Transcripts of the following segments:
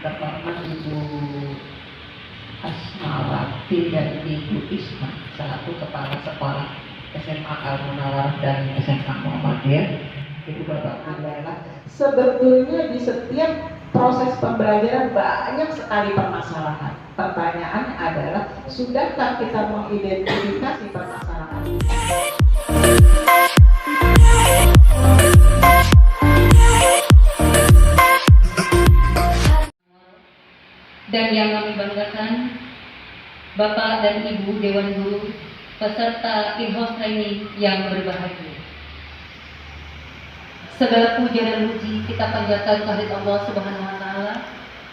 pertama Ibu Asmawati dan Ibu Isma selaku Kepala Sekolah SMA Al-Munawwarah dan SMA Muhammadiyah. Ibu Bapak Mandala, sebetulnya di setiap proses pembelajaran banyak sekali permasalahan. Pertanyaannya adalah, sudahkah kita mengidentifikasi permasalahan? Dan yang kami banggakan, Bapak dan Ibu Dewan Guru peserta in-house training yang berbahagia. Segala puja dan puji kita panjatkan kehadirat Allah Subhanahu wa Ta'ala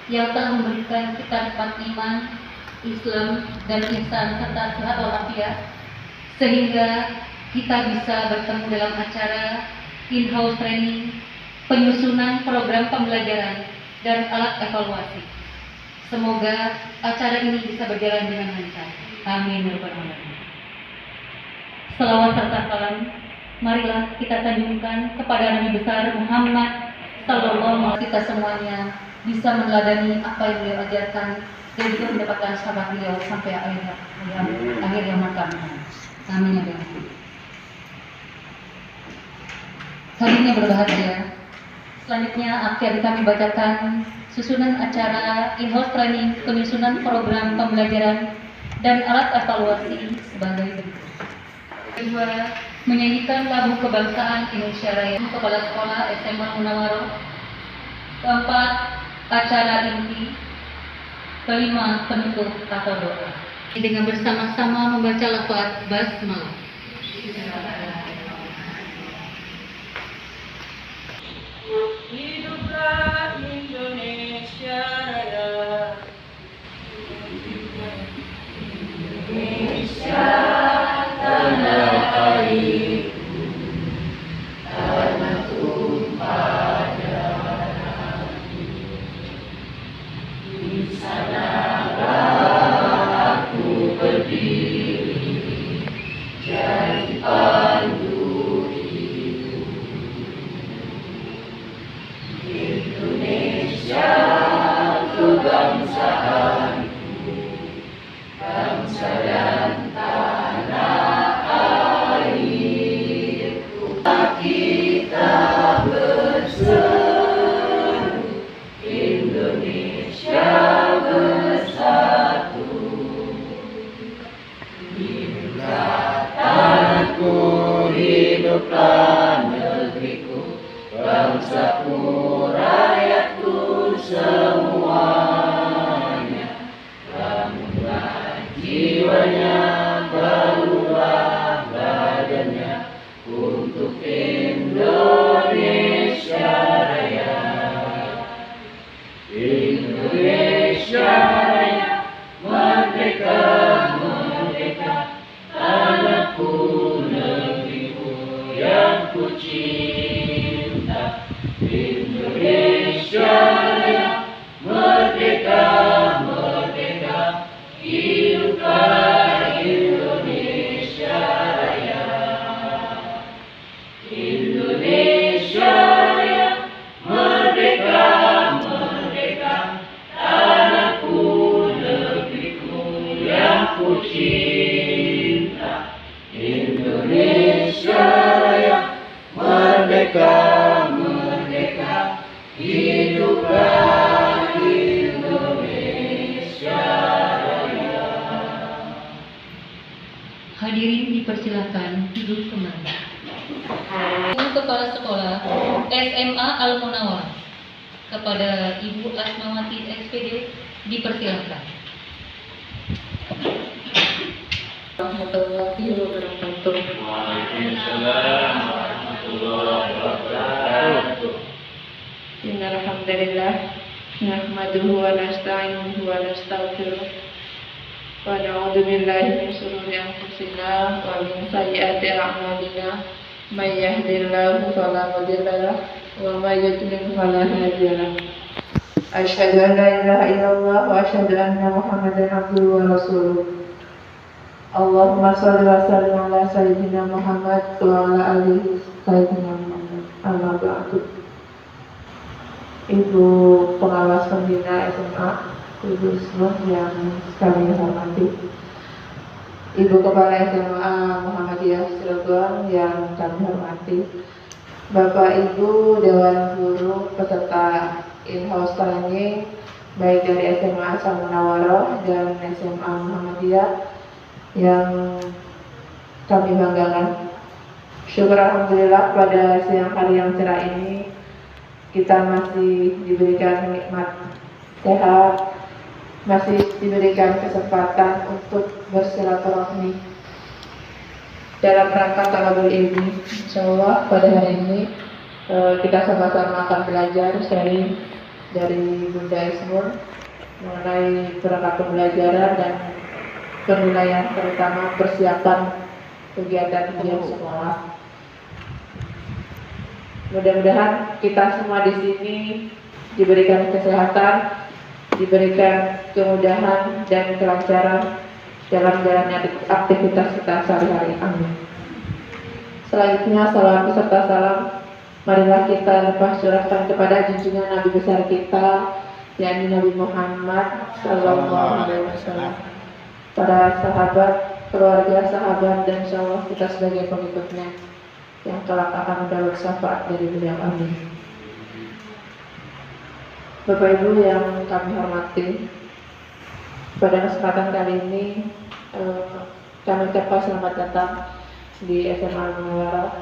yang telah memberikan kita nikmat iman, Islam, dan ihsan serta sehat walafiat, sehingga kita bisa bertemu dalam acara in-house training, penyusunan program pembelajaran, dan alat evaluasi. Semoga acara ini bisa berjalan dengan lancar. Amin ya rabbal alamin. Selawat serta salam, marilah kita sanjungkan kepada Nabi besar Muhammad sallallahu alaihi wasallam. Kita semuanya bisa meneladani apa yang beliau ajarkan dan juga mendapatkan sahabat beliau sampai akhir zaman kami. Amin ya rabbal. Hadirin yang berbahagia, selanjutnya akan kami bacakan susunan acara in-house training, penyusunan program pembelajaran, dan alat evaluasi sebagai berikut. Kedua, menyanyikan lagu kebangsaan Indonesia Raya Kepala Sekolah SMA Munawwarah. Keempat, acara inti. Kelima, penutup atau doa. Dengan bersama-sama membaca lafaz basmalah. Hiduplah Indonesia Raya. Indonesia tanah airku, tanah tumpah darahku. Di sanalah aku berdiri, jadi pandu hidup. Indonesia kebangsaanku, bangsa dan tanah airku. Kita berseru, Indonesia bersatu. Hiduplah tanahku, hiduplah negeriku, bangsaku, rakyatku semuanya. Bangunlah jiwanya, bangunlah badannya untuk Indonesia Raya. Indonesia Raya, merdeka, merdeka, tanahku, negeriku yang ku cinta. Indonesia Raya, merdeka, merdeka, hiduplah Indonesia Raya. Indonesia Raya, merdeka, merdeka, tanahku, negeriku yang ku cinta. Indonesia Raya, merdeka, merdeka, hiduplah Indonesia Raya. Hadirin dipersilakan duduk kembali. Kepala Sekolah SMA Al-Munawwarah kepada Ibu Asmawati SPD dipersilakan. Warahmatullahi wabarakatuh. Waalaikumsalam warahmatullahi wabarakatuh. Innal hamdalillah nahmaduhu wa nasta'inuhu wa nastaghfiruh wa na'udzu billahi min shururi anfusina wa min sayyiati a'malina. May yahdihillahu fala mudilla lahu wa may yudlil fala hadiya lahu. Asyhadu an la ilaha illallah wa asyhadu anna Muhammadan abduhu wa rasuluh. Allahumma shalli wa sallim ala sayyidina Muhammad wa ala alihi sayyidina Muhammad. Amma ba'du. Ibu pengawas pembina SMA, Ibu Isnur yang kami hormati, Ibu Kepala SMA Muhammadiyah Cilegon yang kami hormati, Bapak Ibu Dewan Guru peserta in-house training baik dari SMA Asal Munawaroh dan SMA Muhammadiyah yang kami banggakan. Syukur alhamdulillah pada siang hari yang cerah ini kita masih diberikan nikmat sehat, masih diberikan kesempatan untuk bersilaturahmi dalam rangka talabul ilmi. Insyaallah pada hari ini kita sama-sama akan belajar sharing dari Bunda Isnur mengenai perangkat pembelajaran dan penilaian, terutama persiapan kegiatan ujian sekolah. Mudah-mudahan kita semua di sini diberikan kesehatan, diberikan kemudahan dan kelancaran dalam jalannya aktivitas kita sehari-hari. Amin. Selanjutnya, salam beserta salam marilah kita lepas curahkan kepada junjungan Nabi besar kita, yakni Nabi Muhammad Sallallahu Alaihi Wasallam, para sahabat, keluarga, sahabat, dan insyaallah kita sebagai pengikutnya yang kelak akan mendapat syafaat dari beliau. Amin. Bapak Ibu yang kami hormati, pada kesempatan kali ini kami ucapkan selamat datang di SMA Munawaroh.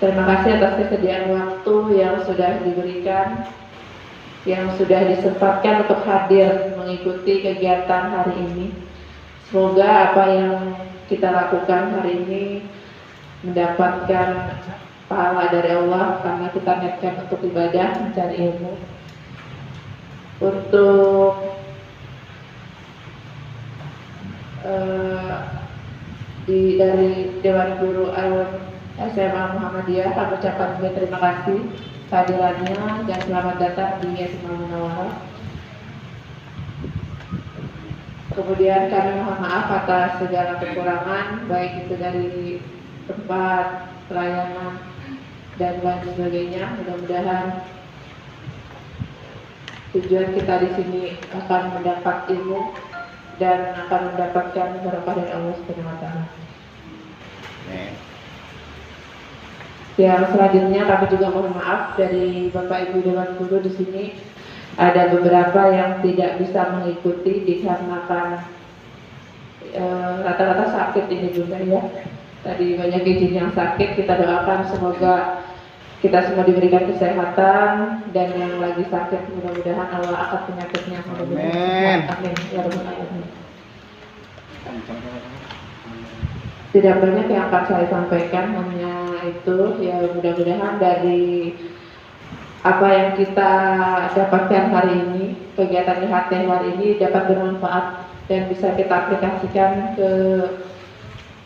Terima kasih atas kesediaan waktu yang sudah diberikan, yang sudah disempatkan untuk hadir mengikuti kegiatan hari ini. Semoga apa yang kita lakukan hari ini mendapatkan pahala dari Allah karena kita niatkan untuk ibadah, mencari ilmu. Untuk dari Dewan Guru SMA Muhammadiyah, kami ucapkan juga terima kasih kehadirannya dan selamat datang di SMA Munawaroh. Kemudian kami mohon maaf atas segala kekurangan, baik itu dari tempat pelayanan dan lain sebagainya. Mudah-mudahan tujuan kita di sini akan mendapat ilmu dan akan mendapatkan berkah dari Allah Subhanahu wa Ta'ala. Yang selanjutnya kami juga mohon maaf dari Bapak Ibu Dewan Guru di sini ada beberapa yang tidak bisa mengikuti dikarenakan rata-rata sakit ini juga ya. Tadi banyak izin yang sakit, kita doakan semoga kita semua diberikan kesehatan, dan yang lagi sakit mudah-mudahan Allah angkat penyakitnya. Amin. Amin. Ya Rabbal Alamin. Tidak banyak yang akan saya sampaikan, hanya itu ya, mudah-mudahan dari apa yang kita dapatkan hari ini, kegiatan IHT hari ini dapat bermanfaat dan bisa kita aplikasikan ke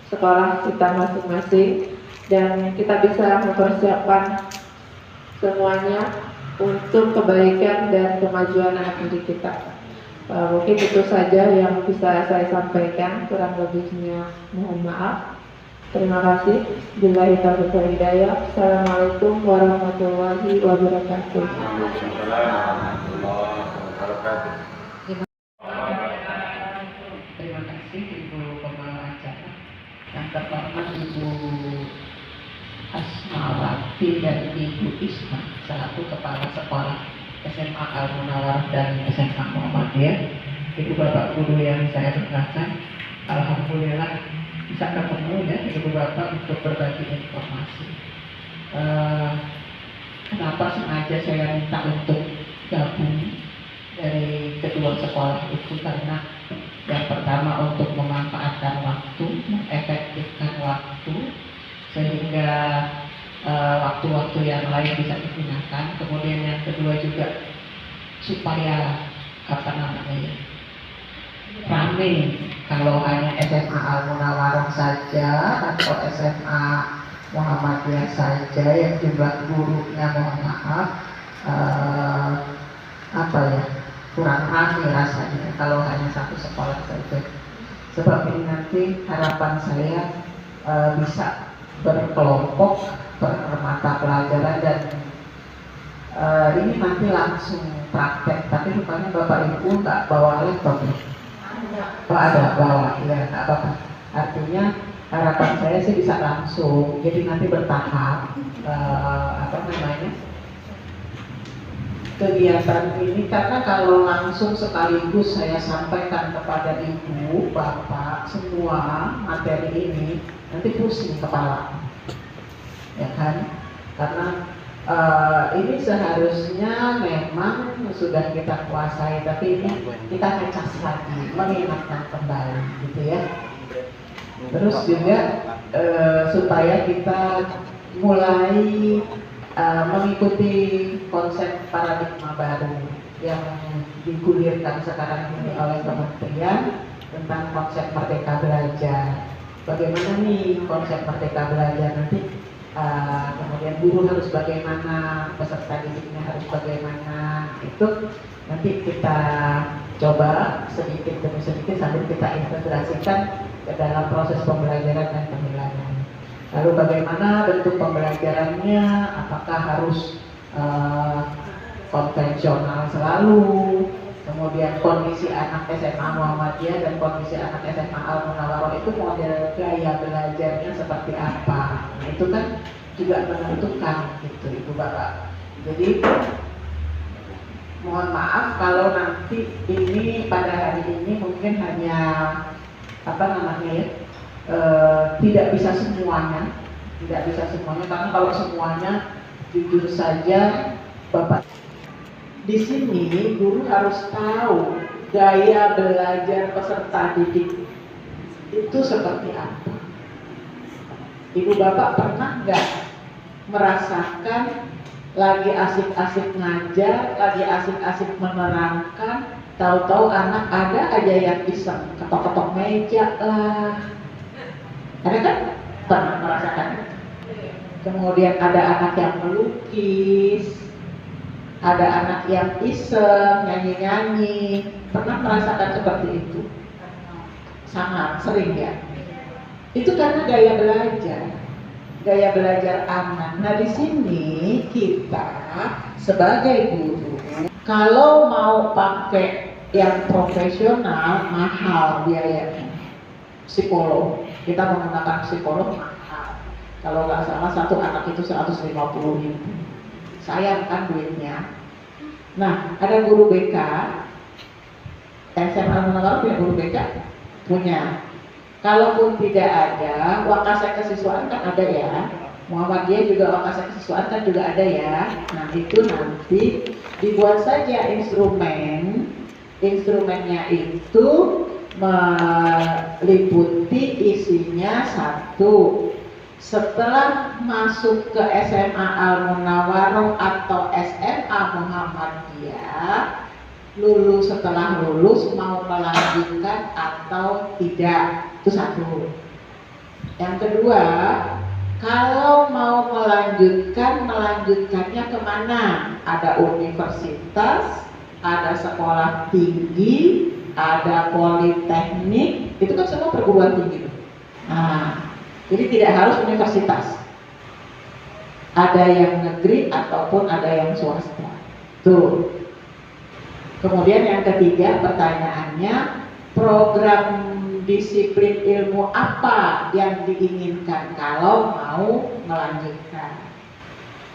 sekolah kita masing-masing, dan kita bisa mempersiapkan semuanya untuk kebaikan dan kemajuan anak didik kita. Mungkin itu saja yang bisa saya sampaikan, kurang lebihnya mohon maaf. Terima kasih. Billahi taufiq wal hidayah. Assalamualaikum warahmatullahi wabarakatuh. Terima kasih Ibu Kepala Acara, yang terhormat Ibu Asmawati dan Ibu Isma selaku Kepala Sekolah SMA Al Munawaroh dan SMA Muhammadiyah, Ibu Bapak Guru yang saya banggakan, alhamdulillah bisa ketemu ya Ibu Bapak untuk berbagi informasi. Kenapa sengaja saya minta untuk gabung dari kedua sekolah itu, karena yang pertama untuk memanfaatkan waktu, mengefektifkan waktu sehingga waktu-waktu yang lain bisa digunakan. Kemudian yang kedua juga supaya rame. Kalau hanya SMA Al Munawaroh saja atau SMA Muhammadiyah saja yang jumlah gurunya mohon maaf kurang rame rasanya kalau hanya satu sekolah saja. Sebab ini nanti harapan saya bisa berkelompok, bermata pelajaran, dan ini nanti langsung praktek, tapi rupanya Bapak Ibu nggak bawa laptop. Oh ada, bawa, ya nggak apa-apa. Artinya harapan saya sih bisa langsung, jadi nanti bertahap, apa namanya, kegiatan ini, karena kalau langsung sekaligus saya sampaikan kepada Ibu, Bapak, semua materi ini, nanti pusing kepala, ya kan? Karena ini seharusnya memang sudah kita kuasai, tapi ini kita ngecas lagi, mengingatkan kembali, gitu ya. Terus juga supaya kita mulai mengikuti konsep paradigma baru yang digulirkan sekarang ini oleh Kementerian tentang konsep Merdeka Belajar. Bagaimana nih konsep Merdeka Belajar nanti? Kemudian guru harus bagaimana, peserta didiknya harus bagaimana, itu nanti kita coba sedikit demi sedikit sambil kita integrasikan ke dalam proses pembelajaran dan penilaian. Lalu bagaimana bentuk pembelajarannya, apakah harus konvensional selalu, kemudian kondisi anak SMA Muhammadiyah dan kondisi anak SMA Al-Munawarroh itu model gaya belajarnya seperti apa. Nah itu kan juga menentukan gitu Ibu Bapak. Jadi mohon maaf kalau nanti ini pada hari ini mungkin hanya apa namanya ya, tidak bisa semuanya, karena kalau semuanya jujur saja Bapak, di sini guru harus tahu gaya belajar peserta didik itu seperti apa. Ibu Bapak pernah nggak merasakan lagi asik-asik ngajar, lagi asik-asik menerangkan, tahu-tahu anak ada aja yang iseng ketok-ketok meja lah. Ada kan? Pernah merasakan? Kemudian ada anak yang melukis, ada anak yang iseng nyanyi-nyanyi. Pernah merasakan seperti itu? Sangat sering ya. Itu karena gaya belajar anak. Nah di sini kita sebagai guru, kalau mau pakai yang profesional mahal biayanya. Psikolog, kita menggunakan psikolog mahal. Kalau nggak salah satu anak itu 150.000. Sayang kan duitnya. Nah ada guru BK, SMA Al-Munawarroh punya guru BK? Punya. Kalaupun tidak ada, wakasa kesiswaan kan ada ya. Muhammadiyah juga wakasa kesiswaan kan juga ada ya. Nah itu nanti dibuat saja instrumennya itu meliputi isinya satu. Setelah masuk ke SMA Al-Munawarroh atau SMA Muhammadiyah, setelah lulus mau melanjutkan atau tidak, itu satu. Yang kedua, kalau mau melanjutkannya kemana? Ada universitas, ada sekolah tinggi, ada politeknik, itu kan semua perguruan tinggi. Nah, jadi tidak harus universitas. Ada yang negeri ataupun ada yang swasta. Tuh. Kemudian yang ketiga pertanyaannya, program disiplin ilmu apa yang diinginkan kalau mau melanjutkan.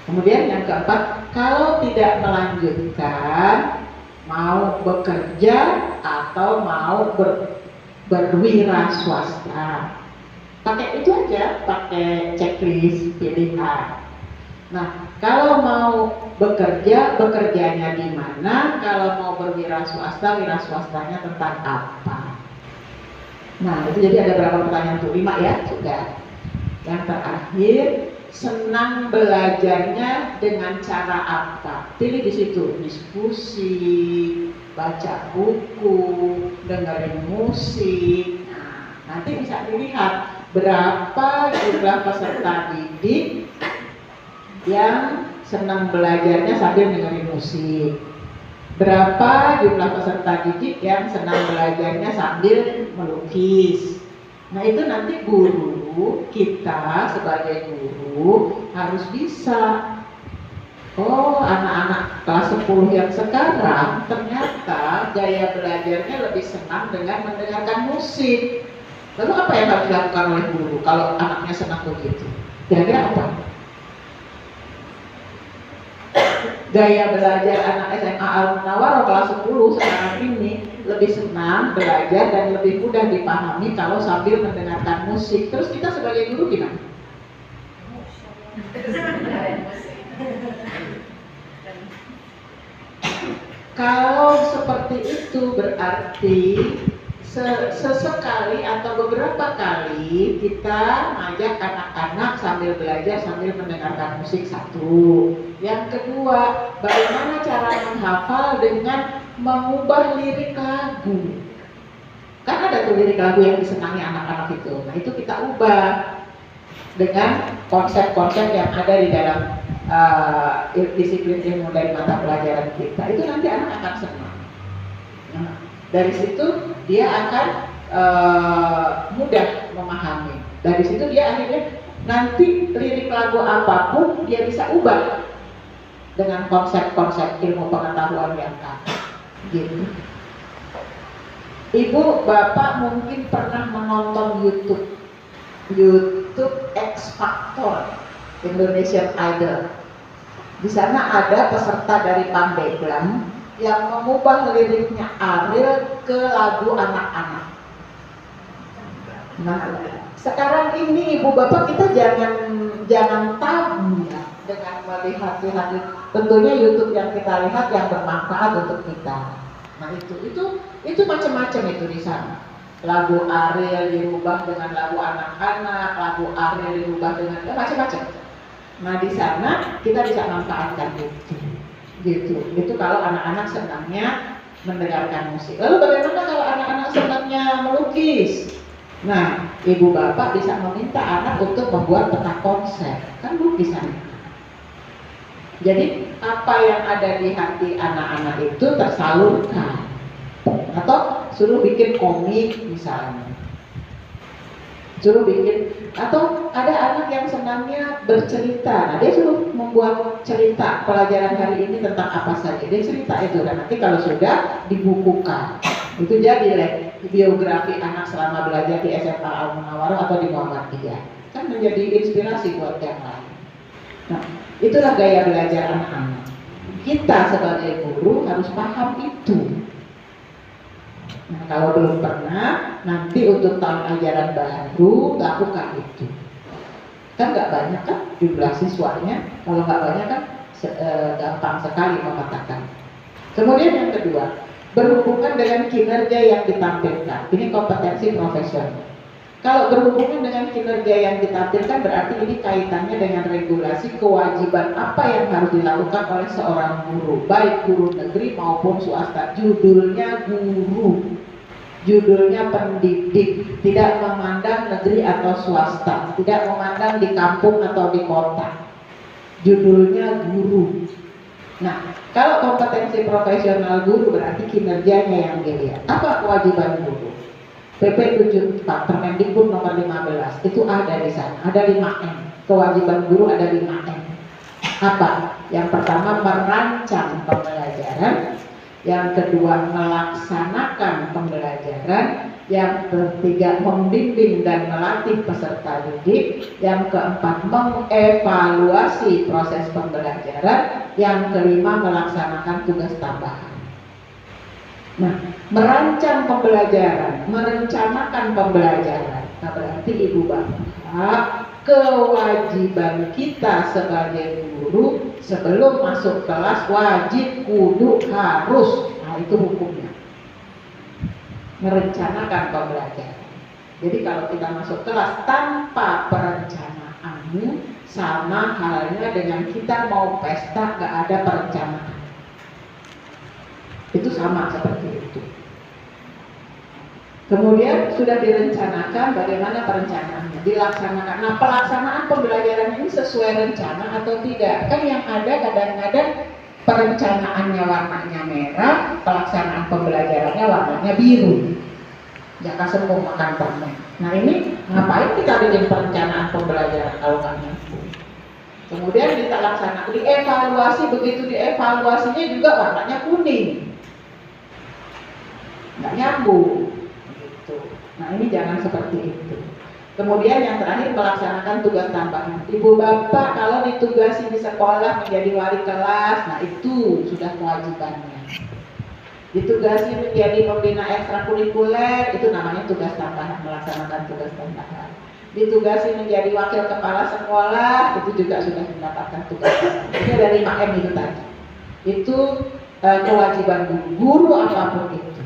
Kemudian yang keempat, kalau tidak melanjutkan, mau bekerja atau mau berwira swasta. Pakai itu aja, pakai checklist pilihan. Nah, kalau mau bekerja, bekerjanya di mana? Kalau mau berwira swasta, wira swastanya tentang apa? Nah, itu jadi ada berapa pertanyaan tuh? 5 ya, sudah. Yang terakhir, senang belajarnya dengan cara apa? Pilih di situ, diskusi, baca buku, dengerin musik. Nah, nanti bisa dilihat berapa jumlah peserta didik yang senang belajarnya sambil dengerin musik. Berapa jumlah peserta didik yang senang belajarnya sambil melukis. Nah itu nanti guru, kita sebagai guru harus bisa. Oh anak-anak 10 yang sekarang ternyata gaya belajarnya lebih senang dengan mendengarkan musik. Lalu apa yang harus dilakukan oleh guru kalau anaknya senang begitu? Kira-kira apa? Gaya belajar anak SMA Al-Munawwaroh kelas 10 sekarang ini lebih senang belajar dan lebih mudah dipahami kalau sambil mendengarkan musik. Terus kita sebagai guru gimana? Kalau seperti itu berarti sesekali atau beberapa kali kita ngajak anak-anak sambil belajar sambil mendengarkan musik satu. Yang kedua, bagaimana cara menghafal dengan mengubah lirik lagu. Kan ada tuh lirik lagu yang disenangi anak-anak itu. Nah itu kita ubah dengan konsep-konsep yang ada di dalam disiplin ilmu dari mata pelajaran kita. Itu nanti anak akan senang. Nah, dari situ dia akan mudah memahami. Dari situ dia akhirnya nanti lirik lagu apapun dia bisa ubah dengan konsep-konsep ilmu pengetahuan yang ada. Gitu. Ibu, Bapak mungkin pernah menonton YouTube X Factor, Indonesian Idol. Di sana ada peserta dari Pandeglang yang mengubah liriknya Ariel ke lagu anak-anak. Nah, sekarang ini ibu bapak kita jangan tabu ya dengan melihat tentunya YouTube yang kita lihat yang bermanfaat untuk kita. Nah itu macam-macam itu di sana. Lagu Ariel dirubah dengan lagu anak-anak, lagu Ariel dirubah dengan macam-macam. Nah di sana kita bisa manfaatkan itu. Gitu. Itu kalau anak-anak senangnya mendengarkan musik. Lalu bagaimana kalau anak-anak senangnya melukis? Nah, ibu bapak bisa meminta anak untuk membuat peta konsep, kan lukisan. Jadi apa yang ada di hati anak-anak itu tersalurkan. Atau suruh bikin komik misalnya. Suruh bikin, atau ada anak yang senangnya bercerita. Nah, dia suruh membuat cerita pelajaran hari ini tentang apa saja. Dia cerita itu, dan nanti kalau sudah dibukukan. Itu jadi biografi anak selama belajar di SMA Al-Munawwaroh atau di Muhammadiyah. Kan menjadi inspirasi buat yang lain. Nah, itulah gaya belajar anak-anak. Kita sebagai guru harus paham itu. Nah, kalau belum pernah, nanti untuk tahun ajaran baru lakukan itu. Kan nggak banyak kan jumlah siswanya. Kalau nggak banyak kan gampang sekali mengatakan. Kemudian yang kedua, berhubungan dengan kinerja yang ditampilkan. Ini kompetensi profesional. Kalau berhubungan dengan kinerja yang ditampilkan berarti ini kaitannya dengan regulasi kewajiban apa yang harus dilakukan oleh seorang guru, baik guru negeri maupun swasta. Judulnya guru, judulnya pendidik, tidak memandang negeri atau swasta, tidak memandang di kampung atau di kota. Judulnya guru. Nah, kalau kompetensi profesional guru berarti kinerjanya yang dilihat. Apa kewajiban guru? PP 74 Permendikbud nomor 15 itu ada di sana, ada 5M. Kewajiban guru ada 5M. Apa? Yang pertama merancang pembelajaran, yang kedua melaksanakan pembelajaran, yang ketiga membimbing dan melatih peserta didik, yang keempat mengevaluasi proses pembelajaran, yang kelima melaksanakan tugas tambahan. Nah, merancang pembelajaran, merencanakan pembelajaran. Nah, berarti ibu bapak, kewajiban kita sebagai guru sebelum masuk kelas wajib, kudu, harus. Nah, itu hukumnya. Merencanakan pembelajaran. Jadi kalau kita masuk kelas tanpa perencanaan, sama halnya dengan kita mau pesta gak ada perencanaan. Itu sama seperti itu. Kemudian sudah direncanakan, bagaimana perencanaannya? Dilaksanakan. Nah, pelaksanaan pembelajaran ini sesuai rencana atau tidak? Kan yang ada kadang-kadang perencanaannya warnanya merah, pelaksanaan pembelajarannya warnanya biru. Jaka sembuh makan permen. Nah ini ngapain kita bikin perencanaan pembelajaran kalau nggak nyambung? Kemudian kita laksanakan, dievaluasi, begitu dievaluasinya juga warnanya kuning, nggak nyambung gitu. Nah ini jangan seperti itu. Kemudian yang terakhir, melaksanakan tugas tambahan. Ibu bapak kalau ditugasi di sekolah menjadi wali kelas, nah itu sudah kewajibannya. Ditugasi menjadi pembina ekstrakurikuler, itu namanya tugas tambahan, melaksanakan tugas tambahan. Ditugasi menjadi wakil kepala sekolah, itu juga sudah mendapatkan tugas tambahan. Ini ada 5M itu tadi. Itu kewajiban guru apapun itu.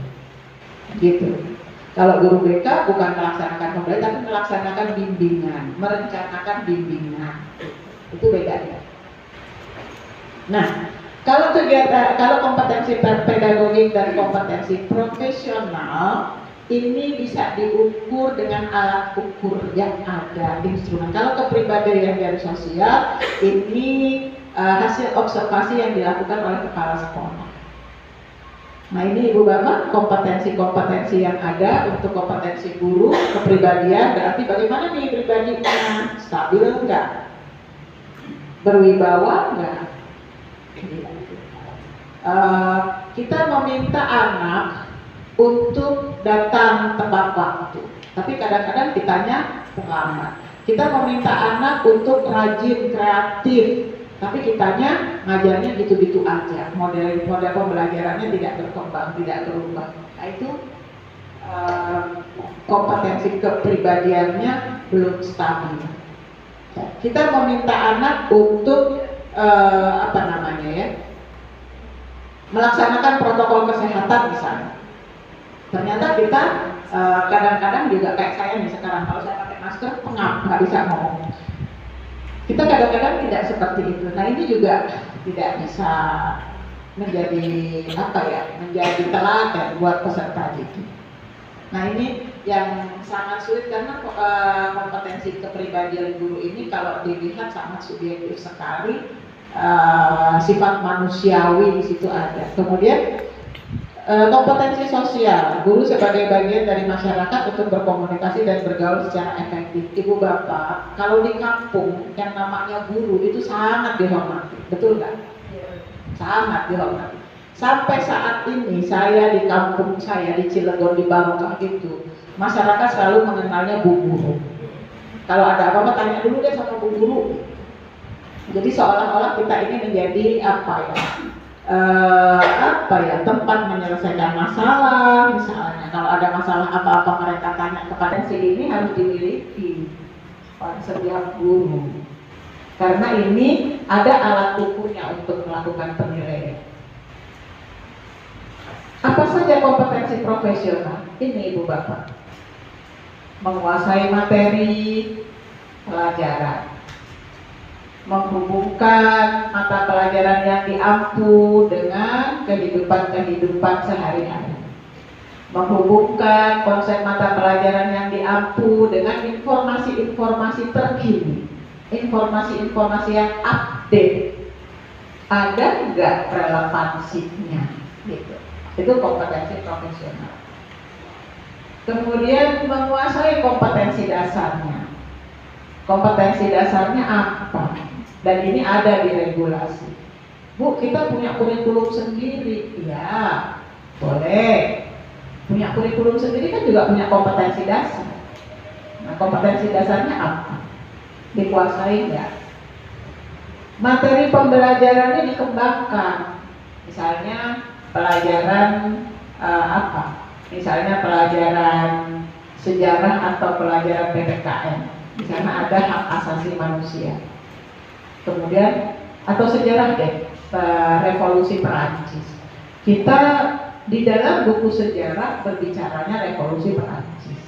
Gitu. Kalau guru BK bukan melaksanakan pembelajaran, tapi melaksanakan bimbingan, merencanakan bimbingan. Itu bedanya. Nah, kalau kompetensi pedagogik dan kompetensi profesional ini bisa diukur dengan alat ukur yang ada, instrumen. Kalau kepribadian dari sosial ini hasil observasi yang dilakukan oleh kepala sekolah. Nah ini ibu bapak, kompetensi-kompetensi yang ada untuk kompetensi guru, kepribadian, berarti bagaimana nih pribadinya, stabil enggak, berwibawa enggak. Kita meminta anak untuk datang tepat waktu, tapi kadang-kadang kitanya terlambat. Kita meminta anak untuk rajin, kreatif, tapi kitanya ngajarnya gitu-gitu aja, model pembelajarannya tidak berkembang, tidak berubah. Nah itu kompetensi kepribadiannya belum stabil. Kita meminta anak untuk melaksanakan protokol kesehatan misalnya. Ternyata kita kadang-kadang juga kayak saya nih sekarang, kalau saya pakai masker pengap, nggak bisa ngomong. Kita kadang-kadang tidak seperti itu. Nah ini juga tidak bisa menjadi menjadi teladan buat peserta didik. Nah ini yang sangat sulit karena kompetensi kepribadian guru ini kalau dilihat sangat subjektif sekali, sifat manusiawi di situ ada. Kemudian kompetensi sosial, guru sebagai bagian dari masyarakat untuk berkomunikasi dan bergaul secara efektif. Ibu bapak, kalau di kampung yang namanya guru itu sangat dihormati, betul nggak? Sangat dihormati. Sampai saat ini saya di kampung saya di Cilegon di Barokah itu, masyarakat selalu mengenalnya Bu Guru. Kalau ada apa-apa tanya dulu deh sama Bu Guru. Jadi seolah-olah kita ini menjadi tempat menyelesaikan masalah. Misalnya kalau ada masalah apa-apa mereka tanya kepada ini harus dimiliki oleh setiap guru, karena ini ada alat ukurnya untuk melakukan penilaian. Apa saja kompetensi profesional? Ini ibu bapak, menguasai materi pelajaran, menghubungkan mata pelajaran yang diampu dengan kehidupan sehari-hari, menghubungkan konsep mata pelajaran yang diampu dengan informasi-informasi terkini, informasi-informasi yang update, ada nggak relevansinya, gitu. Itu kompetensi profesional. Kemudian menguasai kompetensi dasarnya. Kompetensi dasarnya apa? Dan ini ada di regulasi. Bu, kita punya kurikulum sendiri. Ya, boleh. Punya kurikulum sendiri kan juga punya kompetensi dasar. Nah, kompetensi dasarnya apa? Dikuasai nggak? Materi pembelajarannya dikembangkan. Misalnya pelajaran Misalnya pelajaran sejarah atau pelajaran PPKN. Di sana ada hak asasi manusia. Kemudian atau sejarah revolusi Perancis. Kita di dalam buku sejarah berbicaranya revolusi Perancis.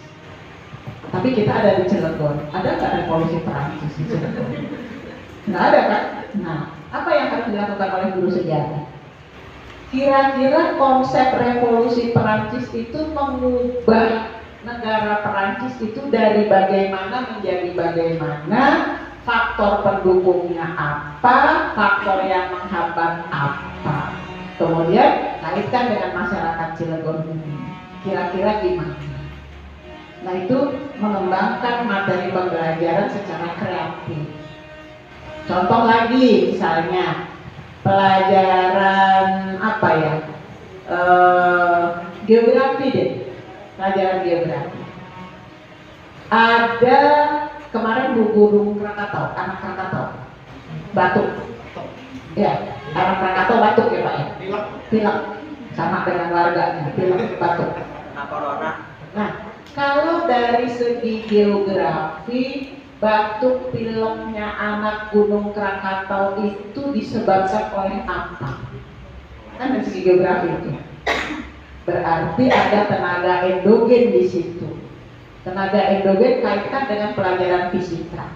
Tapi kita ada di Cilegon. Ada nggak revolusi Perancis di Cilegon? Nggak ada kan? Nah, apa yang harus dilakukan oleh guru sejarah? Kira-kira konsep revolusi Perancis itu mengubah negara Perancis itu dari bagaimana menjadi bagaimana, faktor pendukungnya apa, faktor yang menghambat apa. Kemudian kaitkan dengan masyarakat Cilegon ini. Kira-kira gimana? Nah itu mengembangkan materi pembelajaran secara kreatif. Contoh lagi misalnya pelajaran apa ya? Geografi deh, pelajaran geografi. Ada kemarin Bu Guru Krakatau, anak Krakatau, batuk. Ya, anak Krakatau batuk ya Pak ya. Pilek, sama dengan warganya, pilek batuk. Nah, kalau dari segi geografi, batuk pileknya anak Gunung Krakatau itu disebabkan oleh apa? Kan dari segi geografi itu. Berarti ada tenaga endogen di situ. Tenaga endogen kaitan dengan pelajaran fisika.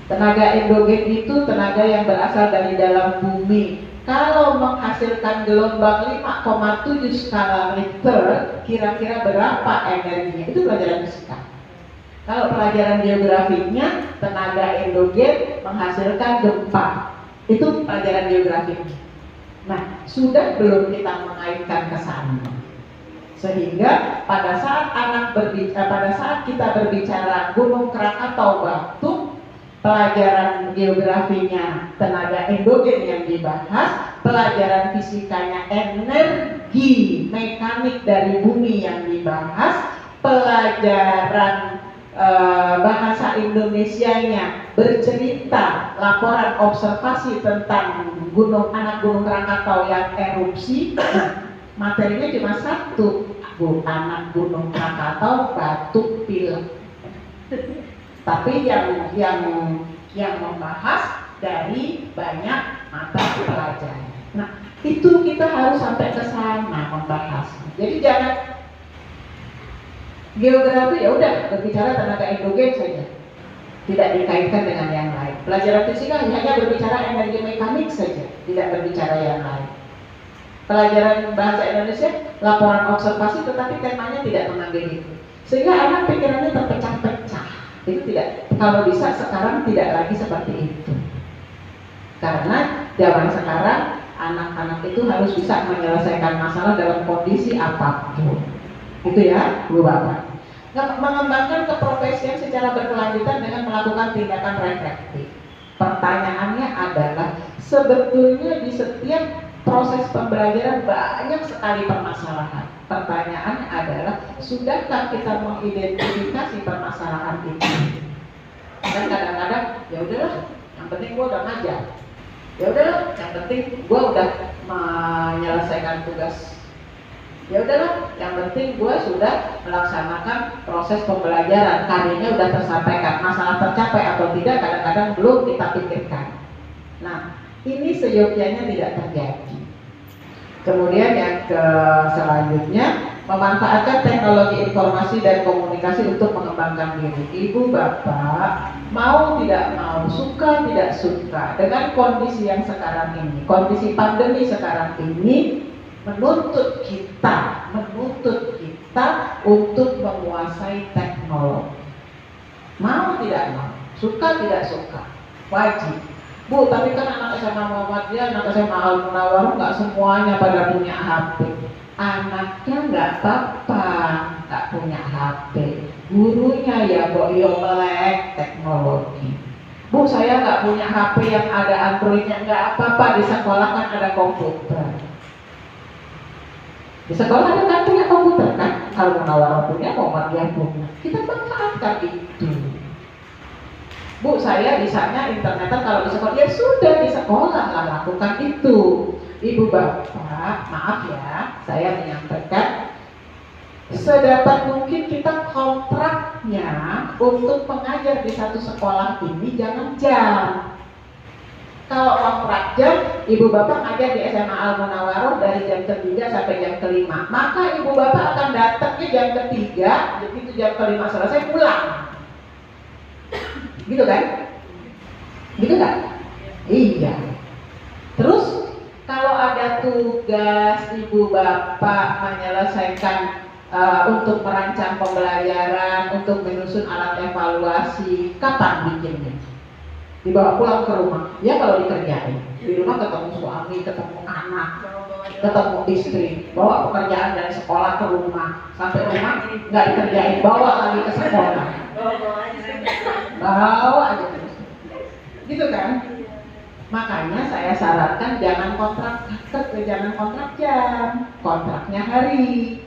Tenaga endogen itu tenaga yang berasal dari dalam bumi. Kalau menghasilkan gelombang 5,7 skala Richter, kira-kira berapa energinya? Itu pelajaran fisika. Kalau pelajaran geografinya, tenaga endogen menghasilkan gempa. Itu pelajaran geografinya. Nah, sudah belum kita mengaitkan ke sana. Sehingga pada saat kita berbicara Gunung Krakatau batuk, pelajaran geografinya tenaga endogen yang dibahas, pelajaran fisikanya energi mekanik dari bumi yang dibahas, pelajaran bahasa Indonesianya bercerita laporan observasi tentang anak gunung Krakatau yang erupsi. Materinya cuma satu, anak gunung Krakatau batuk pilek. Tapi yang membahas dari banyak mata pelajaran. Nah, itu kita harus sampai ke sana membahas. Jadi jangan geografi ya udah berbicara tenaga endogen saja, tidak dikaitkan dengan yang lain. Pelajaran fisika hanya berbicara energi mekanik saja, tidak berbicara yang lain. Pelajaran bahasa Indonesia laporan observasi, tetapi temanya tidak mengambil itu, sehingga anak pikirannya terpecah-pecah. Itu tidak, kalau bisa sekarang tidak lagi seperti itu, karena zaman sekarang anak-anak itu harus bisa menyelesaikan masalah dalam kondisi apapun. Itu ya, Bu Bapak. Mengembangkan keprofesian secara berkelanjutan dengan melakukan tindakan reflektif. Pertanyaannya adalah, sebetulnya di setiap proses pembelajaran banyak sekali permasalahan. Pertanyaannya adalah, sudahkah kita mengidentifikasi permasalahan itu? Dan kadang-kadang, ya udahlah, yang penting gua udah ngajar. Ya udahlah, yang penting gua udah menyelesaikan tugas. Ya udahlah, yang penting gua sudah melaksanakan proses pembelajaran, karyanya udah tersampaikan. Masalah tercapai atau tidak kadang-kadang belum kita pikirkan. Nah, ini seyogyanya tidak terjadi. Kemudian yang selanjutnya, memanfaatkan teknologi informasi dan komunikasi untuk mengembangkan diri. Ibu bapak mau tidak mau, suka tidak suka, dengan kondisi yang sekarang ini, kondisi pandemi sekarang ini menuntut kita untuk menguasai teknologi. Mau tidak mau, suka tidak suka, wajib. Bu, tapi kan anak SMA Muhammadiyah, anak SMA Al-Munawwarah nggak semuanya pada punya HP. Anaknya nggak apa-apa, nggak punya HP. Gurunya ya boyo melek teknologi. Bu, saya nggak punya HP yang ada Androidnya, nggak apa-apa, di sekolah kan ada komputer. Di sekolah ada kan punya komputer kan? Al-Munawwarah punya, Muhammadiyah punya. Kita manfaatkan itu. Bu, saya bisanya internetan kalau di sekolah. Ya sudah, di sekolah lah lakukan itu. Ibu bapak, maaf ya, saya menyampaikan, sedapat mungkin kita kontraknya untuk mengajar di satu sekolah ini jangan jam. Kalau kontrak jam, ibu bapak ngajar di SMA Al-Munawwarah dari jam ke-3 sampai jam ke-5, maka ibu bapak akan datang ke jam ke-3, begitu jam ke-5 selesai pulang. Gitu kan? Gitu kan? Iya. Terus kalau ada tugas ibu bapak menyelesaikan untuk merancang pembelajaran, untuk menyusun alat evaluasi, kapan bikinnya? Dibawa pulang ke rumah. Ya kalau dikerjain. Di rumah ketemu suami, ketemu anak, ketemu istri, bawa pekerjaan dari sekolah ke rumah, sampai rumah nggak dikerjain, bawa lagi ke sekolah. Bawa aja terus, gitu kan? Makanya saya sarankan jangan kontrak jam, kontraknya hari.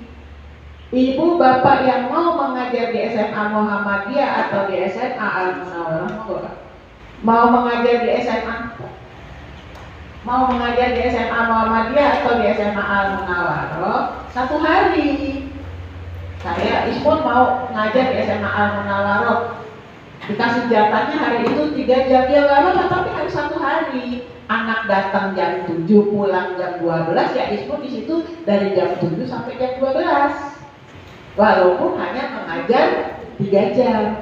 Ibu bapak yang mau mengajar di SMA Muhammadiyah atau di SMA Al-Munawwarah, mau mengajar di SMA Muhammadiyah atau di SMA Al-Munawwarah, 1 hari. Saya Ismun mau ngajar di SMA Al-Munawwarah, dikasih jatahnya hari itu 3 jam, ya nggak apa-apa, tapi harus 1 hari. Anak datang jam 7, pulang jam 12, ya Ismun di situ dari jam 7 sampai jam 12. Walaupun hanya mengajar 3 jam.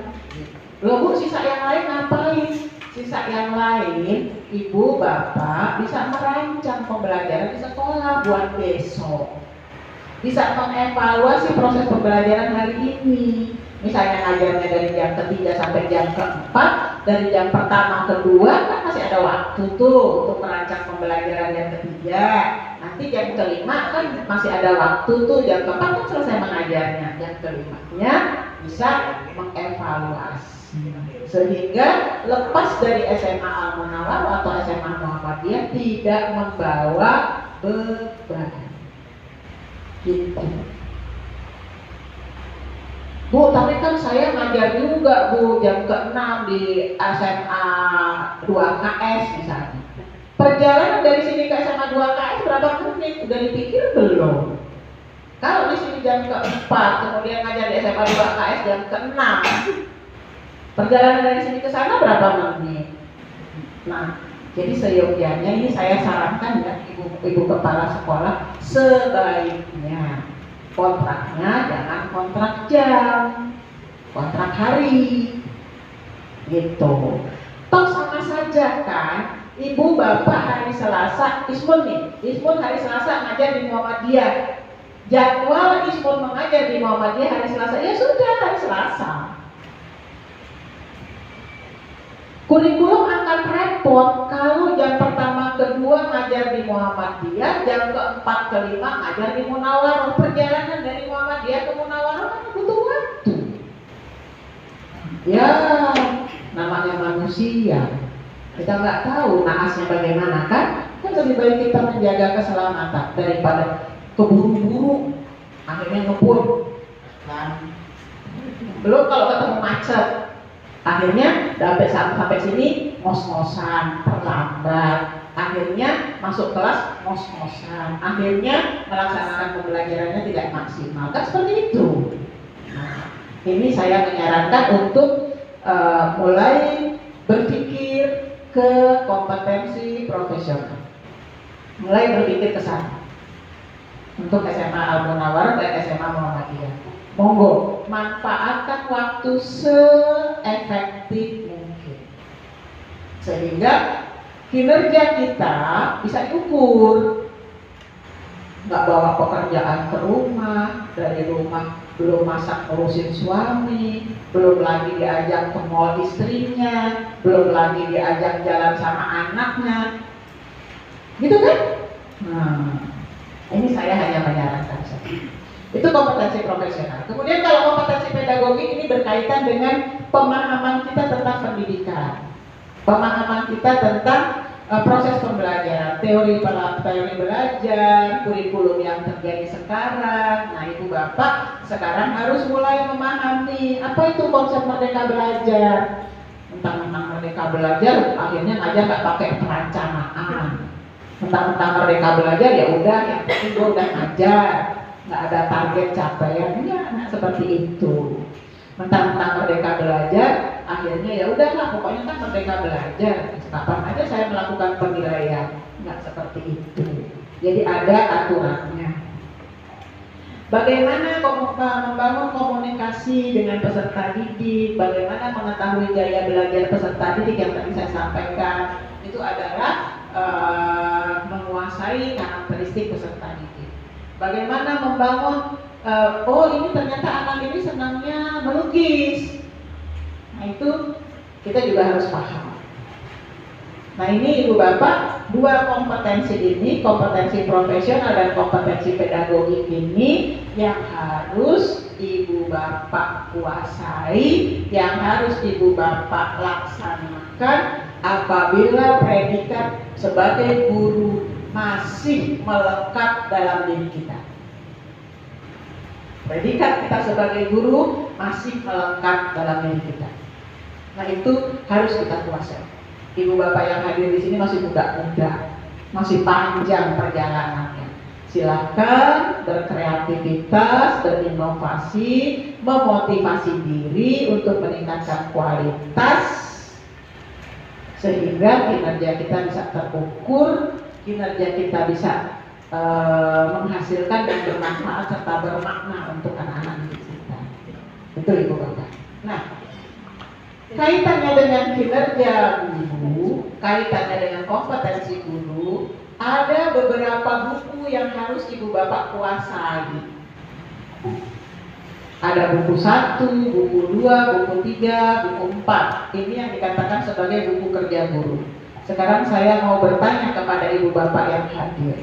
Loh Bu, sisa yang lain ngapain? Sisa yang lain, ibu bapak bisa merancang pembelajaran di sekolah buat besok. Bisa mengevaluasi proses pembelajaran hari ini. Misalnya ngajarnya dari jam ketiga sampai jam keempat, dari jam pertama kedua kan masih ada waktu tuh untuk merancang pembelajaran yang ketiga. Nanti jam kelima kan masih ada waktu tuh, jam keempat kan selesai mengajarnya. Jam kelimanya bisa mengevaluasi. Sehingga lepas dari SMA Al-Munawwarah atau SMA Muhammadiyah tidak membawa beban. Gitu. Bu, tapi kan saya ngajar juga Bu jam ke-6 di SMA 2KS misalnya. Perjalanan dari sini ke SMA 2KS berapa menit? Udah dipikir belum? Kalau di sini jam ke-4, kemudian ngajar di SMA 2KS jam ke-6, perjalanan dari sini ke sana berapa menit? Nah, jadi seyogyanya ini saya sarankan ya ibu kepala sekolah, sebaiknya kontraknya jangan kontrak jam, kontrak hari, gitu. Toh sama saja kan, ibu bapak hari Selasa, Ismun hari Selasa ngajar di Muhammadiyah. Jadwal Ismun mengajar di Muhammadiyah hari Selasa, ya sudah hari Selasa. Kurikulum akan repot kalau jam pertama kedua ngajar di Muhammadiyah, jam keempat kelima ngajar di Munawwarah. Perjalanan dari Muhammadiyah ke Munawwarah kan butuh waktu. Ya, namanya manusia, kita nggak tahu naasnya bagaimana kan? Kan lebih baik kita menjaga keselamatan daripada keburu-buru akhirnya ngebut. Kan? Belum kalau ketemu macet. Akhirnya sampai sini ngos-ngosan, terlambat. Akhirnya masuk kelas ngos-ngosan. Akhirnya melaksanakan pembelajarannya tidak maksimal. Kan seperti itu. Nah, ini saya menyarankan untuk mulai berpikir ke kompetensi profesional. Mulai berpikir ke sana. Untuk SMA Al-Munawwarah dan SMA Muhammadiyah. Monggo, manfaatkan waktu seefektif mungkin sehingga kinerja kita bisa diukur. Nggak bawa pekerjaan ke rumah, dari rumah belum masak ngurusin suami, belum lagi diajak ke mall istrinya, belum lagi diajak jalan sama anaknya, gitu kan? Nah, ini saya hanya menyarankan saja. Itu kompetensi profesional. Kemudian kalau kompetensi pedagogik ini berkaitan dengan pemahaman kita tentang pendidikan, pemahaman kita tentang proses pembelajaran, teori belajar, kurikulum yang terjadi sekarang. Nah, ibu bapak sekarang harus mulai memahami apa itu konsep merdeka belajar. Tentang merdeka belajar, akhirnya ngajar nggak pakai perencanaan. Tentang merdeka belajar ya udah, yang penting gue udah ngajar. Nggak ada target capaiannya, seperti itu. Mentang-mentang merdeka belajar, akhirnya ya udahlah, pokoknya kan merdeka belajar. Kapan aja saya melakukan penilaian, nggak seperti itu. Jadi ada aturannya. Bagaimana membangun komunikasi dengan peserta didik, bagaimana mengetahui gaya belajar peserta didik yang tadi saya sampaikan, itu adalah menguasai karakteristik peserta didik. Bagaimana membangun, oh ini ternyata anak ini senangnya melukis. Nah itu kita juga harus paham. Nah ini ibu bapak, dua kompetensi ini, kompetensi profesional dan kompetensi pedagogik ini yang harus ibu bapak kuasai, yang harus ibu bapak laksanakan apabila predikat sebagai guru masih melekat dalam diri kita. Predikat kita sebagai guru masih melekat dalam diri kita. Nah, itu harus kita kuasai. Ibu bapak yang hadir di sini masih muda-muda, masih panjang perjalanannya. Silakan berkreativitas, berinovasi, memotivasi diri untuk meningkatkan kualitas sehingga kinerja kita bisa terukur, kinerja kita bisa menghasilkan dan bermanfaat serta bermakna untuk anak-anak kita. Betul Ibu Bapak. Nah, kaitannya dengan kinerja guru, kaitannya dengan kompetensi guru, ada beberapa buku yang harus Ibu Bapak kuasai. Ada buku 1, buku 2, buku 3, buku 4. Ini yang dikatakan sebagai buku kerja guru. Sekarang saya mau bertanya kepada Ibu Bapak yang hadir.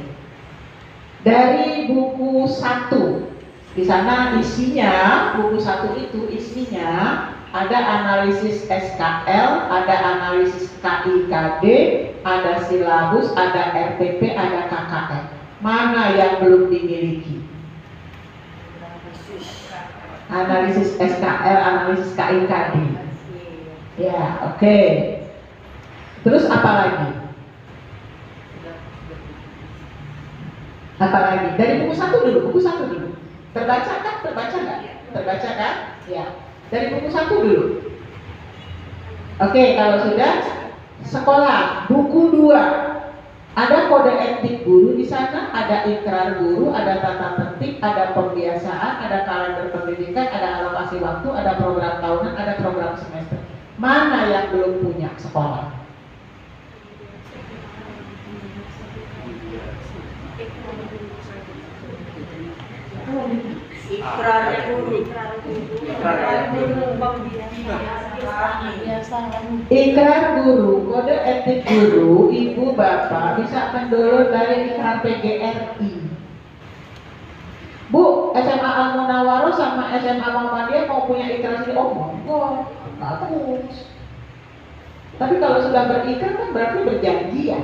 Dari buku 1, di sana isinya, buku 1 itu isinya ada analisis SKL, ada analisis KIKD, ada silabus, ada RPP, ada KKN. Mana yang belum dimiliki? Analisis SKL, analisis KIKD. Ya, oke. Terus apa lagi? Apa lagi? Dari buku 1 dulu, buku 1 dulu. Terbaca kan? Terbaca nggak? Terbaca kan? Ya. Dari buku 1 dulu. Oke, kalau sudah, sekolah, buku 2. Ada kode etik guru di sana, ada ikrar guru, ada tata tertib, ada pembiasaan, ada kalender pendidikan, ada alokasi waktu, ada program tahunan, ada program semester. Mana yang belum punya sekolah? Ikrar guru. Ikrar guru, kode etik guru, Ibu Bapak bisa mendownload dari ikrar PGRI. Bu, SMA Al Munawaroh sama SMA Muhammadiyah mau punya ikrar sendiri? Oh, monggo, bagus. Tapi kalau sudah berikrar kan berarti berjanji ya.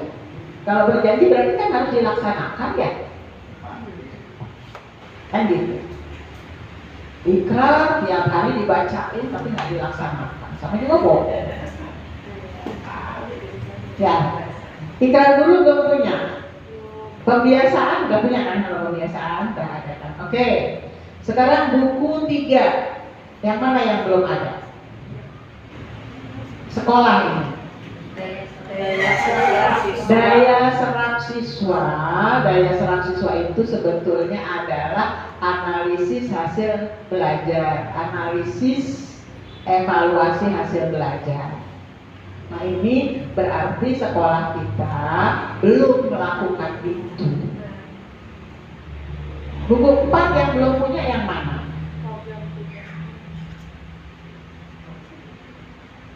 Kalau berjanji berarti kan harus dilaksanakan ya. Kan gitu. Ikrar tiap hari dibacain tapi nggak dilaksanakan, sama juga bohong. Ya, ikrar guru belum punya, pembiasaan nggak punya kan? Kalau pembiasaan nggak ada kan? Oke, sekarang buku 3, yang mana yang belum ada? Sekolah ini. Daya serap siswa. Daya serap siswa itu sebetulnya adalah analisis hasil belajar, analisis evaluasi hasil belajar. Nah, ini berarti sekolah kita belum melakukan itu. Buku 4 yang belum punya yang mana?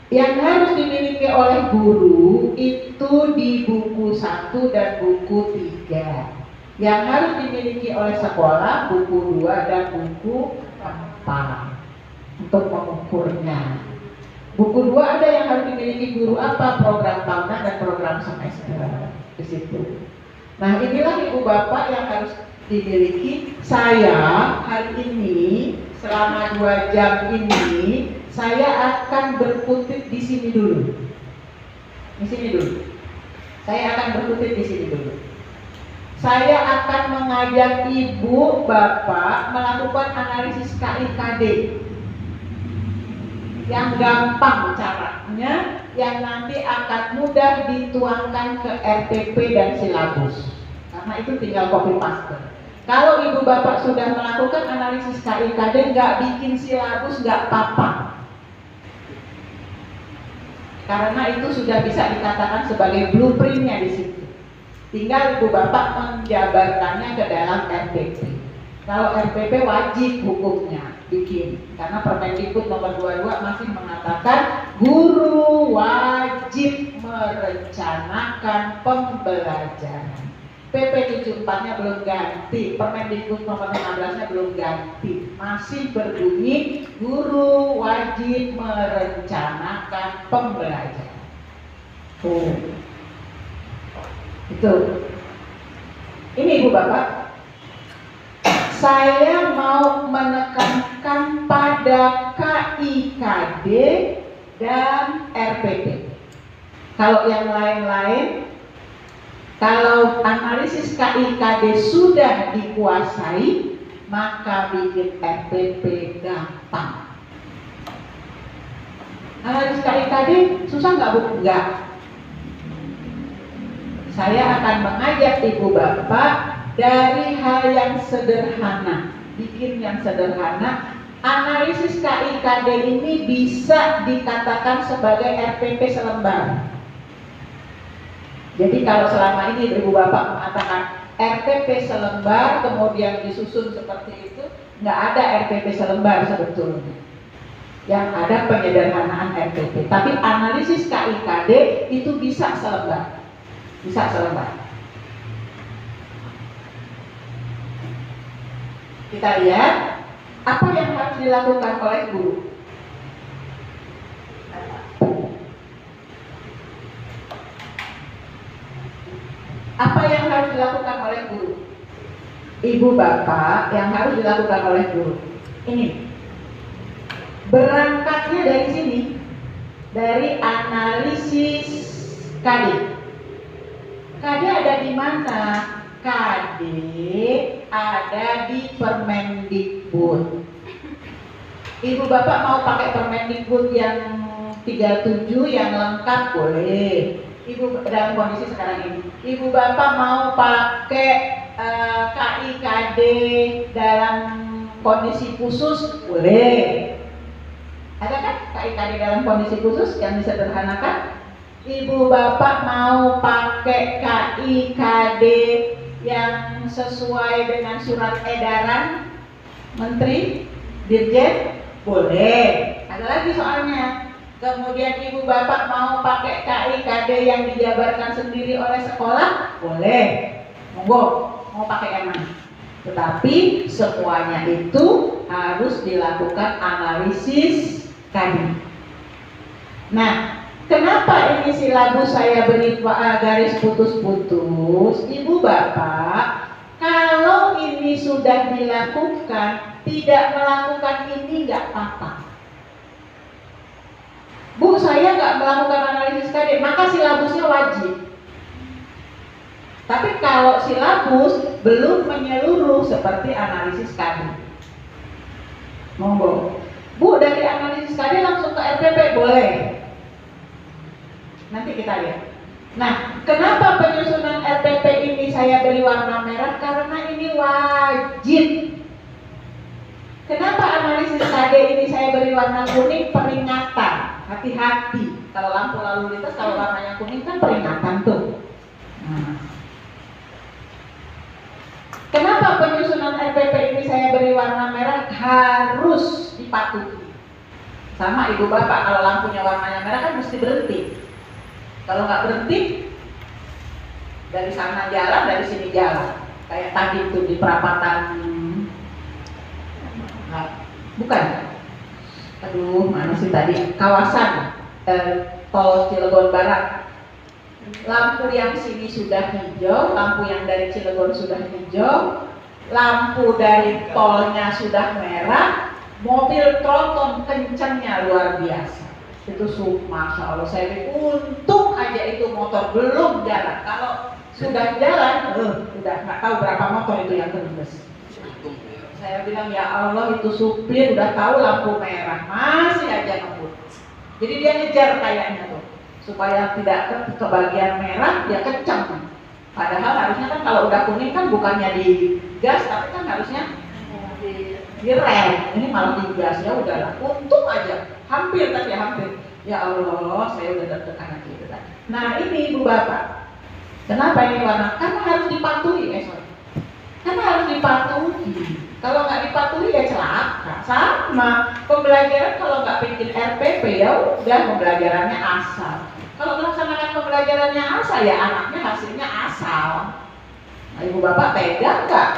Yang harus dimiliki oleh guru itu di buku 1 dan buku 3. Yang harus dimiliki oleh sekolah buku 2 dan buku 4 untuk mengukurnya. Buku 2 ada yang harus dimiliki guru apa? Program tahunan dan program semester di situ. Nah, inilah Ibu Bapak yang harus dimiliki. Saya hari ini selama 2 jam ini saya akan berkutik di sini dulu. Di sini dulu. Saya akan berkutik di sini dulu. Saya akan mengajak Ibu Bapak melakukan analisis KIKD yang gampang caranya, yang nanti akan mudah dituangkan ke RTP dan silabus. Karena itu tinggal copy paste. Kalau Ibu Bapak sudah melakukan analisis KIKD, nggak bikin silabus nggak apa-apa. Karena itu sudah bisa dikatakan sebagai blueprintnya di situ. Tinggal Ibu Bapak menjabarkannya ke dalam RPP. Kalau RPP wajib hukumnya bikin, karena Permendikbud nomor 22 masih mengatakan guru wajib merencanakan pembelajaran. PP 74-nya belum ganti, Permendikbud nomor 15-nya belum ganti, masih berbunyi guru wajib merencanakan pembelajaran. Tuh. Itu. Ini Ibu Bapak, saya mau menekankan pada KIKD dan RPP. Kalau yang lain-lain, kalau analisis KIKD sudah dikuasai, maka bikin RPP gampang. Analisis KIKD susah nggak Bu? Enggak. Saya akan mengajak Ibu Bapak dari hal yang sederhana, bikin yang sederhana. Analisis KIKD ini bisa dikatakan sebagai RPP selembar. Jadi kalau selama ini Ibu Bapak mengatakan RPP selembar kemudian disusun seperti itu, nggak ada RPP selembar sebetulnya. Yang ada penyederhanaan RPP. Tapi analisis KIKD itu bisa selembar. Bisa selembar. Kita lihat apa yang harus dilakukan oleh guru. Apa yang harus dilakukan oleh guru? Ibu Bapak, yang harus dilakukan oleh guru ini, berangkatnya dari sini, dari analisis KD. KD ada di mana? KD ada di Permendikbud. Ibu Bapak mau pakai Permendikbud yang 37 yang lengkap boleh. Ibu dalam kondisi sekarang ini. Ibu Bapak mau pakai KIKD dalam kondisi khusus boleh. Ada kan KIKD dalam kondisi khusus yang disederhanakan? Ibu Bapak mau pakai KIKD yang sesuai dengan surat edaran Menteri Dirjen? Boleh. Ada lagi soalnya. Kemudian Ibu Bapak mau pakai KIKD yang dijabarkan sendiri oleh sekolah? Boleh. Monggo, mau pakai yang mana? Tetapi semuanya itu harus dilakukan analisis KD. Nah, kenapa ini silabus saya beri garis putus-putus? Ibu Bapak, kalau ini sudah dilakukan, tidak melakukan ini nggak apa-apa. Bu, saya nggak melakukan analisis KD, maka silabusnya wajib. Tapi kalau silabus belum menyeluruh seperti analisis KD, monggo. Bu, dari analisis KD langsung ke RPP boleh. Nanti kita lihat. Nah, kenapa penyusunan RPP ini saya beri warna merah? Karena ini wajib. Kenapa analisis KD ini saya beri warna kuning? Peringatan, hati-hati. Kalau lampu lalu lintas, kalau warnanya kuning kan peringatan tuh. Nah. Kenapa penyusunan RPP ini saya beri warna merah? Harus dipatuhi. Sama Ibu Bapak, kalau lampunya warnanya merah kan mesti berhenti. Kalau nggak berhenti, dari sana jalan, dari sini jalan. Kayak tadi itu di perapatan, bukan? Aduh, mana sih tadi? Kawasan tol Cilegon Barat. Lampu yang sini sudah hijau, lampu yang dari Cilegon sudah hijau, lampu dari tolnya sudah merah, mobil tronton kencangnya luar biasa. Itu Masya Allah, saya bilang untung aja itu motor belum jalan. Kalau sudah jalan, udah nggak tahu berapa motor itu yang terus. Saya bilang ya Allah, itu supir udah tahu lampu merah masih aja ngebut. Jadi dia ngejar kayaknya tuh supaya tidak ke bagian merah, dia kencang. Padahal harusnya kan kalau udah kuning kan bukannya di gas, tapi kan harusnya di rem. Ini malah di gas, ya udahlah. Untung aja, hampir tadi hampir. Ya Allah, saya udah deg-degan lagi. Nah ini Ibu Bapak, kenapa ini warna? Karena harus dipatuhi, karena harus dipatuhi. Kalau nggak dipatuhi ya celaka. Sama pembelajaran kalau nggak bikin RPP ya udah pembelajarannya asal. Kalau melaksanakan pembelajarannya asal ya anaknya hasilnya asal. Nah, Ibu Bapak tega nggak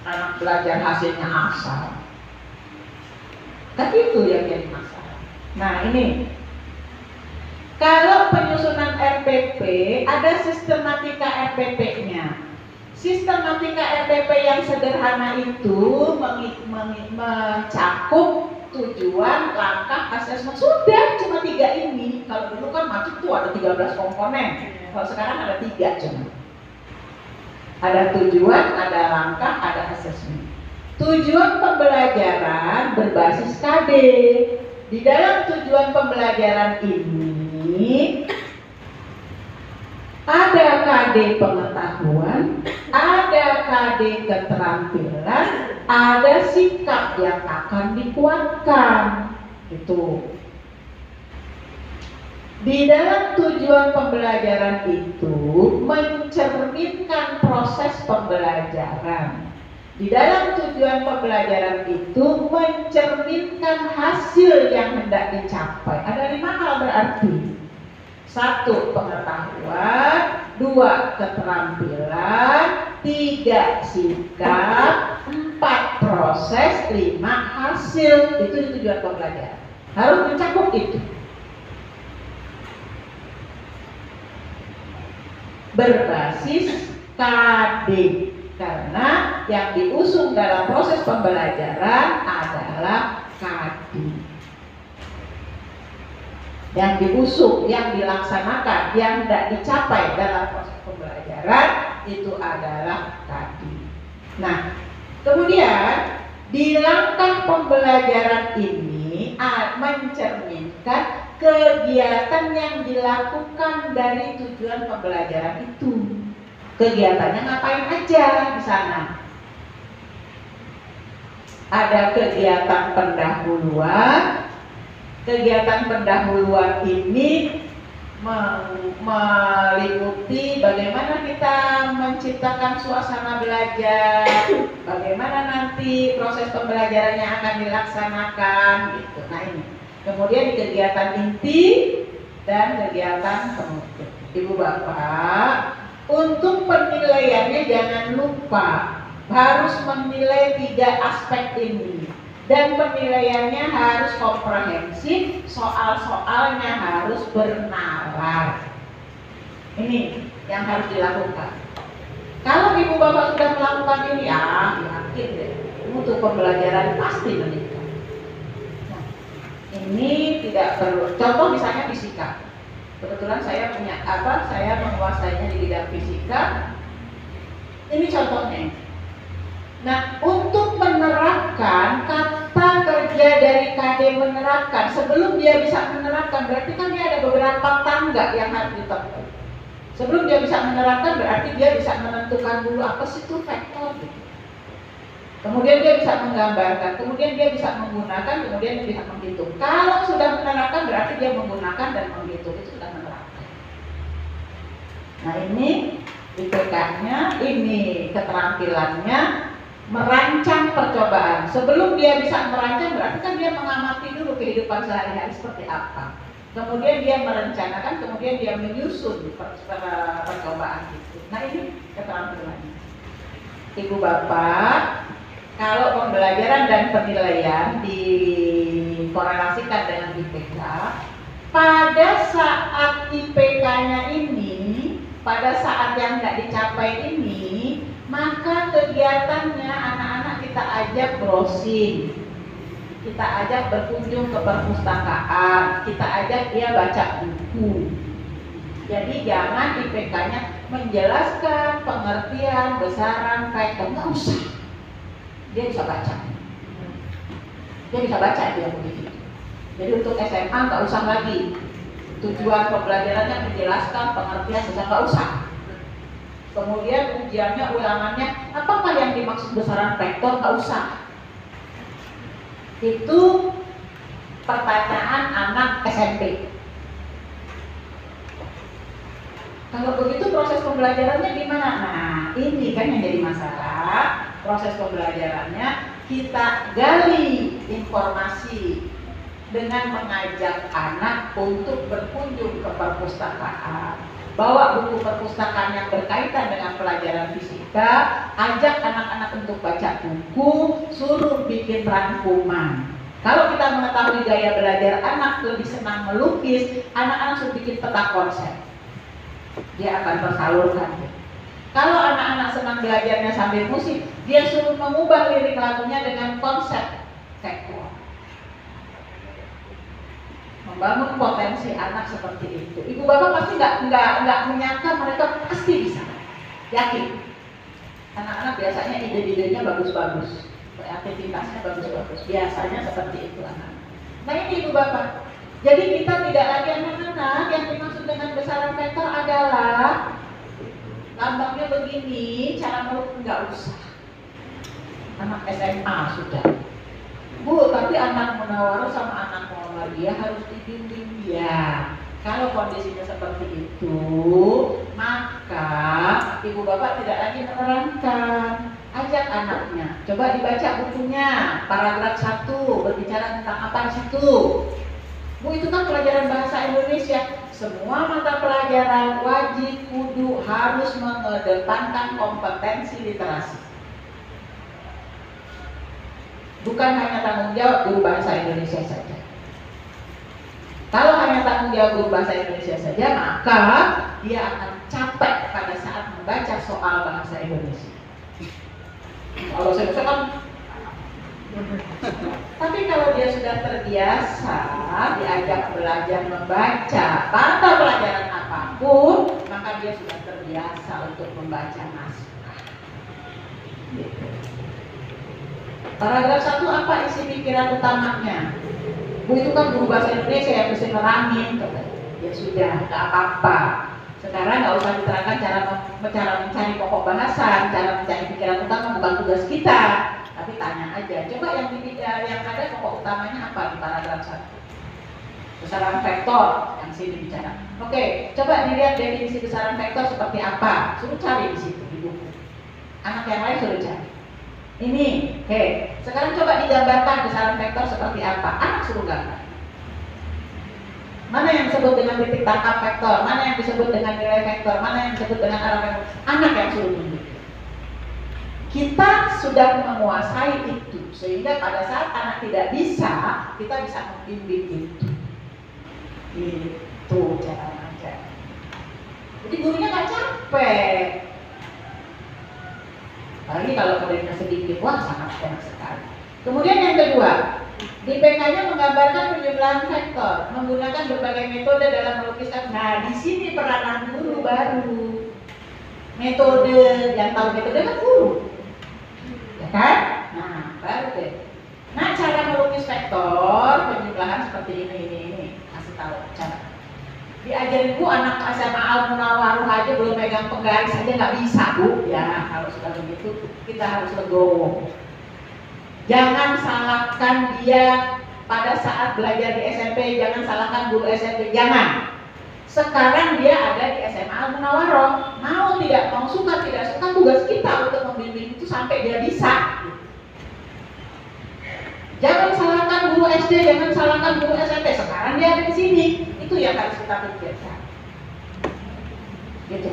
anak belajar hasilnya asal? Tapi itu yang jadi masalah. Nah ini Kalau penyusunan RPP, ada sistematika RPP-nya. Sistematika RPP yang sederhana itu mencakup tujuan, langkah, asesmen. Sudah, cuma 3 ini. Kalau dulu kan macet tuh ada 13 komponen. Kalau sekarang ada 3 cuma. Ada tujuan, ada langkah, ada asesmen. Tujuan pembelajaran berbasis KD. Di dalam tujuan pembelajaran ini ada KD pengetahuan, ada KD keterampilan, ada sikap yang akan dikuatkan. Itu. Di dalam tujuan pembelajaran itu mencerminkan proses pembelajaran. Di dalam tujuan pembelajaran itu mencerminkan hasil yang hendak dicapai. Ada 5 hal berarti. 1. Pengetahuan, 2. Keterampilan, 3. Sikap, 4. Proses, 5. Hasil. Itu tujuan pembelajaran. Harus mencakup itu. Berbasis KD, karena yang diusung dalam proses pembelajaran adalah KD. Yang diusung, yang dilaksanakan, yang tidak dicapai dalam proses pembelajaran itu adalah KD. Nah, kemudian di langkah pembelajaran ini mencerminkan kegiatan yang dilakukan dari tujuan pembelajaran itu. Kegiatannya ngapain aja di sana? Ada kegiatan pendahuluan. Kegiatan pendahuluan ini meliputi bagaimana kita menciptakan suasana belajar, bagaimana nanti proses pembelajarannya akan dilaksanakan gitu. Nah ini. Kemudian di kegiatan inti dan kegiatan penutup. Ibu Bapak, untuk penilaiannya jangan lupa harus menilai 3 aspek ini. Dan penilaiannya harus komprehensif, soal-soalnya harus bernalar. Ini yang harus dilakukan. Kalau Ibu Bapak sudah melakukan ini, ya yakin deh, untuk pembelajaran pasti meningkat. Ini tidak perlu. Contoh misalnya fisika. Kebetulan saya punya saya menguasainya di bidang fisika. Ini contohnya. Nah, untuk menerapkan kata kerja dari KD menerapkan, sebelum dia bisa menerapkan berarti kan dia ada beberapa tangga yang harus ditempuh. Sebelum dia bisa menerapkan berarti dia bisa menentukan dulu apa sih itu vektor gitu. Kemudian dia bisa menggambarkan, kemudian dia bisa menggunakan, kemudian dia bisa menghitung. Kalau sudah menerapkan berarti dia menggunakan dan menghitung, itu sudah menerapkan. Nah ini IPK-nya, ini keterampilannya merancang percobaan. Sebelum dia bisa merancang berarti kan dia mengamati dulu kehidupan sehari-hari seperti apa. Kemudian dia merencanakan, kemudian dia menyusun percobaan itu. Nah ini keterampilannya. Ibu Bapak, kalau pembelajaran dan penilaian dikorelasikan dengan IPK, pada saat IPK-nya ini, pada saat yang tidak dicapai ini, maka kegiatannya anak-anak kita ajak browsing, kita ajak berkunjung ke perpustakaan, kita ajak dia baca buku. Jadi jangan IPK-nya menjelaskan pengertian, besaran, kaitan, nggak usah. Dia bisa baca. Dia bisa baca dia begitu. Jadi untuk SMA nggak usah lagi. Tujuan pembelajarannya menjelaskan pengertian, besar nggak usah. Kemudian ujiannya, ulangannya, apakah yang dimaksud besaran vektor, nggak usah. Itu pertanyaan anak SMP. Kalau begitu proses pembelajarannya gimana? Nah, ini kan yang jadi masalah. Proses pembelajarannya kita gali informasi dengan mengajak anak untuk berkunjung ke perpustakaan. Bawa buku perpustakaan yang berkaitan dengan pelajaran fisika, ajak anak-anak untuk baca buku, suruh bikin rangkuman. Kalau kita mengetahui gaya belajar anak lebih senang melukis, anak-anak suruh bikin peta konsep. Dia akan tersalurkan. Kalau anak-anak senang belajarnya sambil musik, dia suruh mengubah lirik lagunya dengan konsep tekstual. Membangun potensi anak seperti itu. Ibu bapak pasti nggak menyangka mereka pasti bisa. Yakin. Anak-anak biasanya ide-idenya bagus-bagus, kreativitasnya bagus-bagus. Biasanya seperti itu anak. Nah ini ibu bapak. Jadi kita tidak lagi anak-anak yang dimaksud dengan besaran vektor adalah lambangnya begini, cara melukis nggak usah. Anak SMA sudah. Bu, tapi anak Munawaroh sama anak Muhammadiyah harus dibimbing ya. Kalau kondisinya seperti itu, maka ibu bapak tidak lagi menerangkan. Ajak anaknya, coba dibaca bukunya, paragraf 1 berbicara tentang apa di situ. Bu, itu kan pelajaran bahasa Indonesia. Semua mata pelajaran wajib kudu harus mengedepankan kompetensi literasi. Bukan hanya tanggung jawab guru bahasa Indonesia saja. Kalau hanya tanggung jawab guru bahasa Indonesia saja, maka dia akan capek pada saat membaca soal bahasa Indonesia. Kalau saya kan, tapi kalau dia sudah terbiasa diajak belajar membaca mata pelajaran apapun, maka dia sudah terbiasa untuk membaca naskah. Gitu. Paragraf 1 apa isi pikiran utamanya? Bu, itu kan guru bahasa Indonesia yang mesti nerangin. Ya sudah, nggak apa-apa. Sekarang nggak usah diterangkan cara mencari pokok bahasan, cara mencari pikiran utama, bukan tugas kita. Tapi tanya aja. Coba yang ada pokok utamanya apa di paragraf 1? Besaran vektor yang sini bicara. Oke, coba dilihat definisi besaran vektor seperti apa. Suruh cari di situ di buku. Anak yang lain suruh cari. Ini, oke. Sekarang coba digambarkan besaran vektor seperti apa. Anak suruh gambar. Mana yang disebut dengan titik tangkap vektor, mana yang disebut dengan nilai vektor, mana yang disebut dengan arah vektor. Anak yang suruh tunjuk. Kita sudah menguasai itu, sehingga pada saat anak tidak bisa, kita bisa membimbing itu. Itu cara mengajar. Jadi gurunya nggak capek. Apalagi kalau muridnya sedikit, wah sangat enak sekali. Kemudian yang kedua, di PK-nya menggambarkan penjumlahan vektor menggunakan berbagai metode dalam melukiskan. Nah, di sini peranan guru baru. Metode yang tahu metode kan guru, ya kan? Nah, baru deh. Nah, cara melukis vektor penjumlahan seperti ini. Kasih tahu cara. Diajarin Bu, anak SMA Al Munawaroh aja belum megang penggaris aja nggak bisa Bu. Ya, kalau sudah begitu kita harus legowo. Jangan salahkan dia pada saat belajar di SMP, jangan salahkan guru SMP, jangan. Sekarang dia ada di SMA Al Munawaroh, mau tidak mau, suka tidak suka, tugas kita untuk membimbing itu sampai dia bisa. Jangan salahkan guru SD, jangan salahkan guru SMP. Sekarang dia ada di sini. Itu yang harus kita pikirkan. Gitu.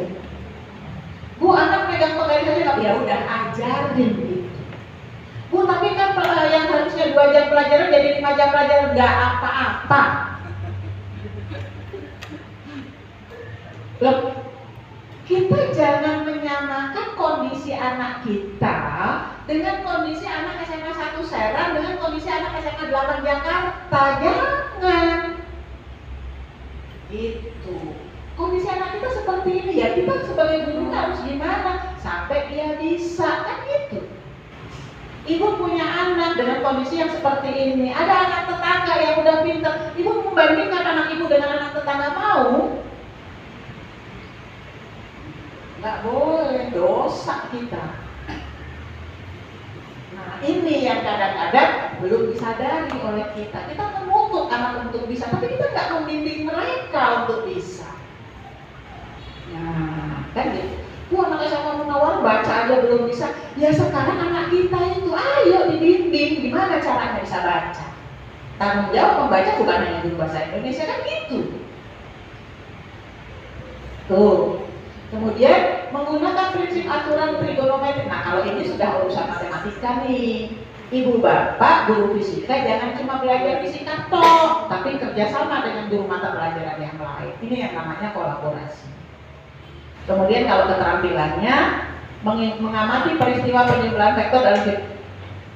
Bu, anak pegang penggaris aja nggak? Ya udah ajarin gitu. Bu, tapi kan yang harusnya 2 jam pelajaran jadi 5 jam pelajaran, nggak apa-apa. Loh, kita jangan menyamakan kondisi anak kita dengan kondisi anak SMA 1 Serang dengan kondisi anak SMA 8 Jakarta. Jangan. Itu kondisi anak kita seperti ini ya, kita sebagai guru harus gimana sampai dia bisa, kan gitu. Ibu punya anak dengan kondisi yang seperti ini, ada anak tetangga yang udah pintar, ibu membandingkan anak ibu dengan anak tetangga, mau? Nggak boleh, dosa kita. Nah, ini yang kadang-kadang belum disadari oleh kita. Kita menuntut anak untuk bisa, tapi kita nggak membimbing mereka untuk bisa. Nah, kan gitu. Anak SMA Munawaroh baca aja belum bisa. Ya sekarang anak kita itu, ayo dibimbing. Gimana caranya bisa baca? Tanggung jawab membaca bukan hanya guru bahasa Indonesia, kan gitu. Tuh. Kemudian menggunakan prinsip aturan trigonometri. Nah, kalau ini sudah urusan matematika nih. Ibu bapak guru fisika jangan cuma belajar fisika toh, tapi kerjasama dengan guru mata pelajaran yang lain. Ini yang namanya kolaborasi. Kemudian kalau keterampilannya mengamati peristiwa penjumlahan vektor dalam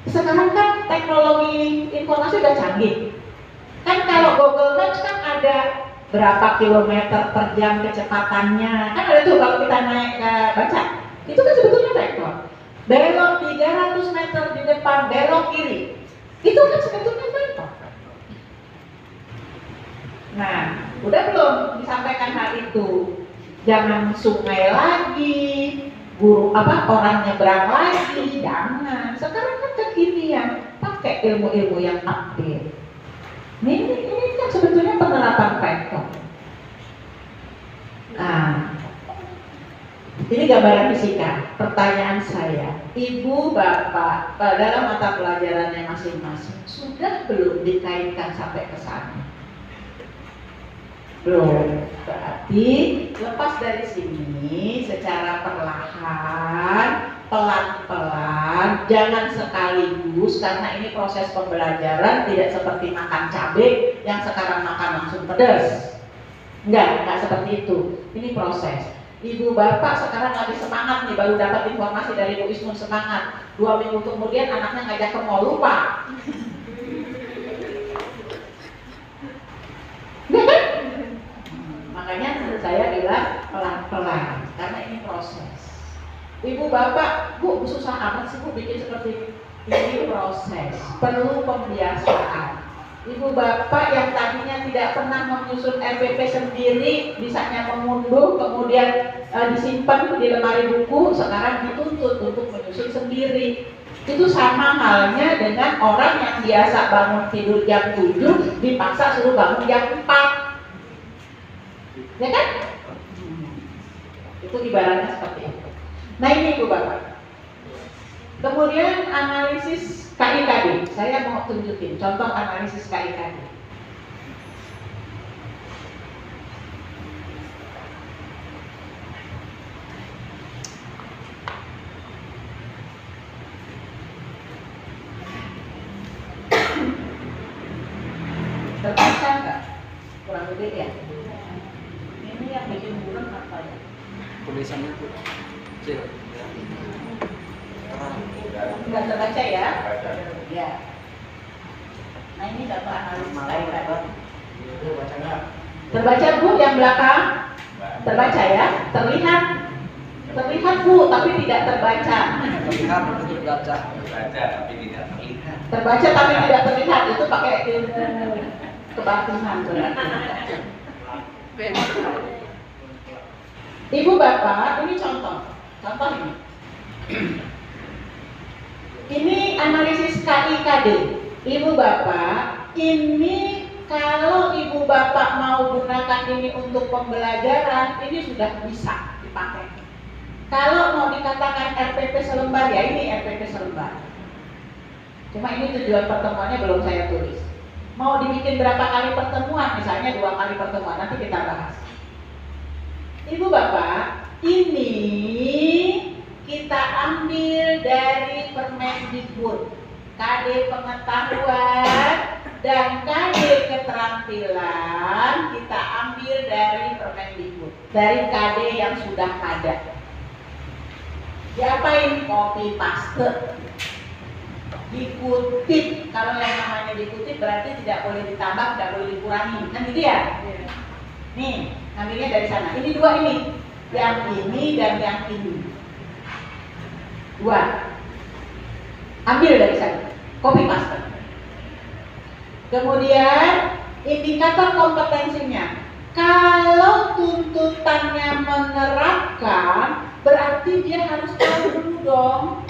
sekarang kan teknologi informasi udah canggih. Kan kalau Google Maps kan ada berapa kilometer per jam kecepatannya, kan ada tuh kalau kita naik ke baca, itu kan sebetulnya vektor. Belok 300 meter di depan, belok kiri, itu kan sebetulnya vektor. Nah, udah belum disampaikan hal itu? Jangan sungai lagi, orang nyebrang lagi, jangan. Sekarang kan kekinian, pakai ilmu-ilmu yang update. Ini kan sebetulnya penerapan vektor. Nah, ini gambaran fisika. Pertanyaan saya, ibu bapak dalam mata pelajarannya masing-masing sudah belum dikaitkan sampai ke sana? Belum. Berarti lepas dari sini secara perlahan, pelan-pelan, jangan sekaligus, karena ini proses pembelajaran tidak seperti makan cabai yang sekarang makan langsung pedas. Enggak seperti itu. Ini proses. Ibu bapak sekarang lagi semangat nih, baru dapat informasi dari Bu Ismun, semangat. 2 minggu kemudian anaknya ngajak ke mall, lupa. Enggak kan? Makanya saya bilang pelan-pelan, karena ini proses. Ibu bapak, Bu susah amat sih Bu bikin seperti ini, proses, perlu pembiasaan. Ibu bapak yang tadinya tidak pernah menyusun RPP sendiri, bisanya mengunduh, kemudian disimpan di lemari buku, sekarang dituntut untuk menyusun sendiri. Itu sama halnya dengan orang yang biasa bangun tidur jam 7, dipaksa suruh bangun jam 4. Ya kan? Itu ibaratnya seperti itu. Nah ini Ibu Bapak. Kemudian analisis KIKD. Saya mau tunjukin contoh analisis KIKD. Terbaca nggak? Kurang lebih ya. Ini yang bikin buram apa ya? Tulisannya itu kecil. Nggak terbaca ya? Ya. Nah ini data analisis KIKD. Terbaca Bu yang belakang? Terbaca ya? Terlihat? Terlihat Bu, tapi tidak terbaca. Terlihat tapi terbaca. Terbaca tapi tidak terlihat. Terbaca tapi tidak terlihat, itu pakai ilmu kebatinan. Ibu bapak, ini contoh ini. Ini analisis KIKD. Ibu bapak, ini kalau ibu bapak mau gunakan ini untuk pembelajaran, ini sudah bisa dipakai. Kalau mau dikatakan RPP selembar, ya ini RPP selembar. Cuma ini tujuan pertemuannya belum saya tulis. Mau dibikin berapa kali pertemuan, misalnya 2 kali pertemuan, nanti kita bahas. Ibu bapak, ini kita ambil dari Permendikbud, KD pengetahuan dan KD keterampilan kita ambil dari Permendikbud, dari KD yang sudah ada. Diapain? Copy paste, dikutip. Kalau yang namanya dikutip berarti tidak boleh ditambah, tidak boleh dikurangi, kan gitu ya? Nih, ambilnya dari sana. Ini 2 ini, yang ini dan yang ini. 2. Ambil dari sana, copy paste. Kemudian indikator kompetensinya. Kalau tuntutannya menerapkan, berarti dia harus tahu dulu dong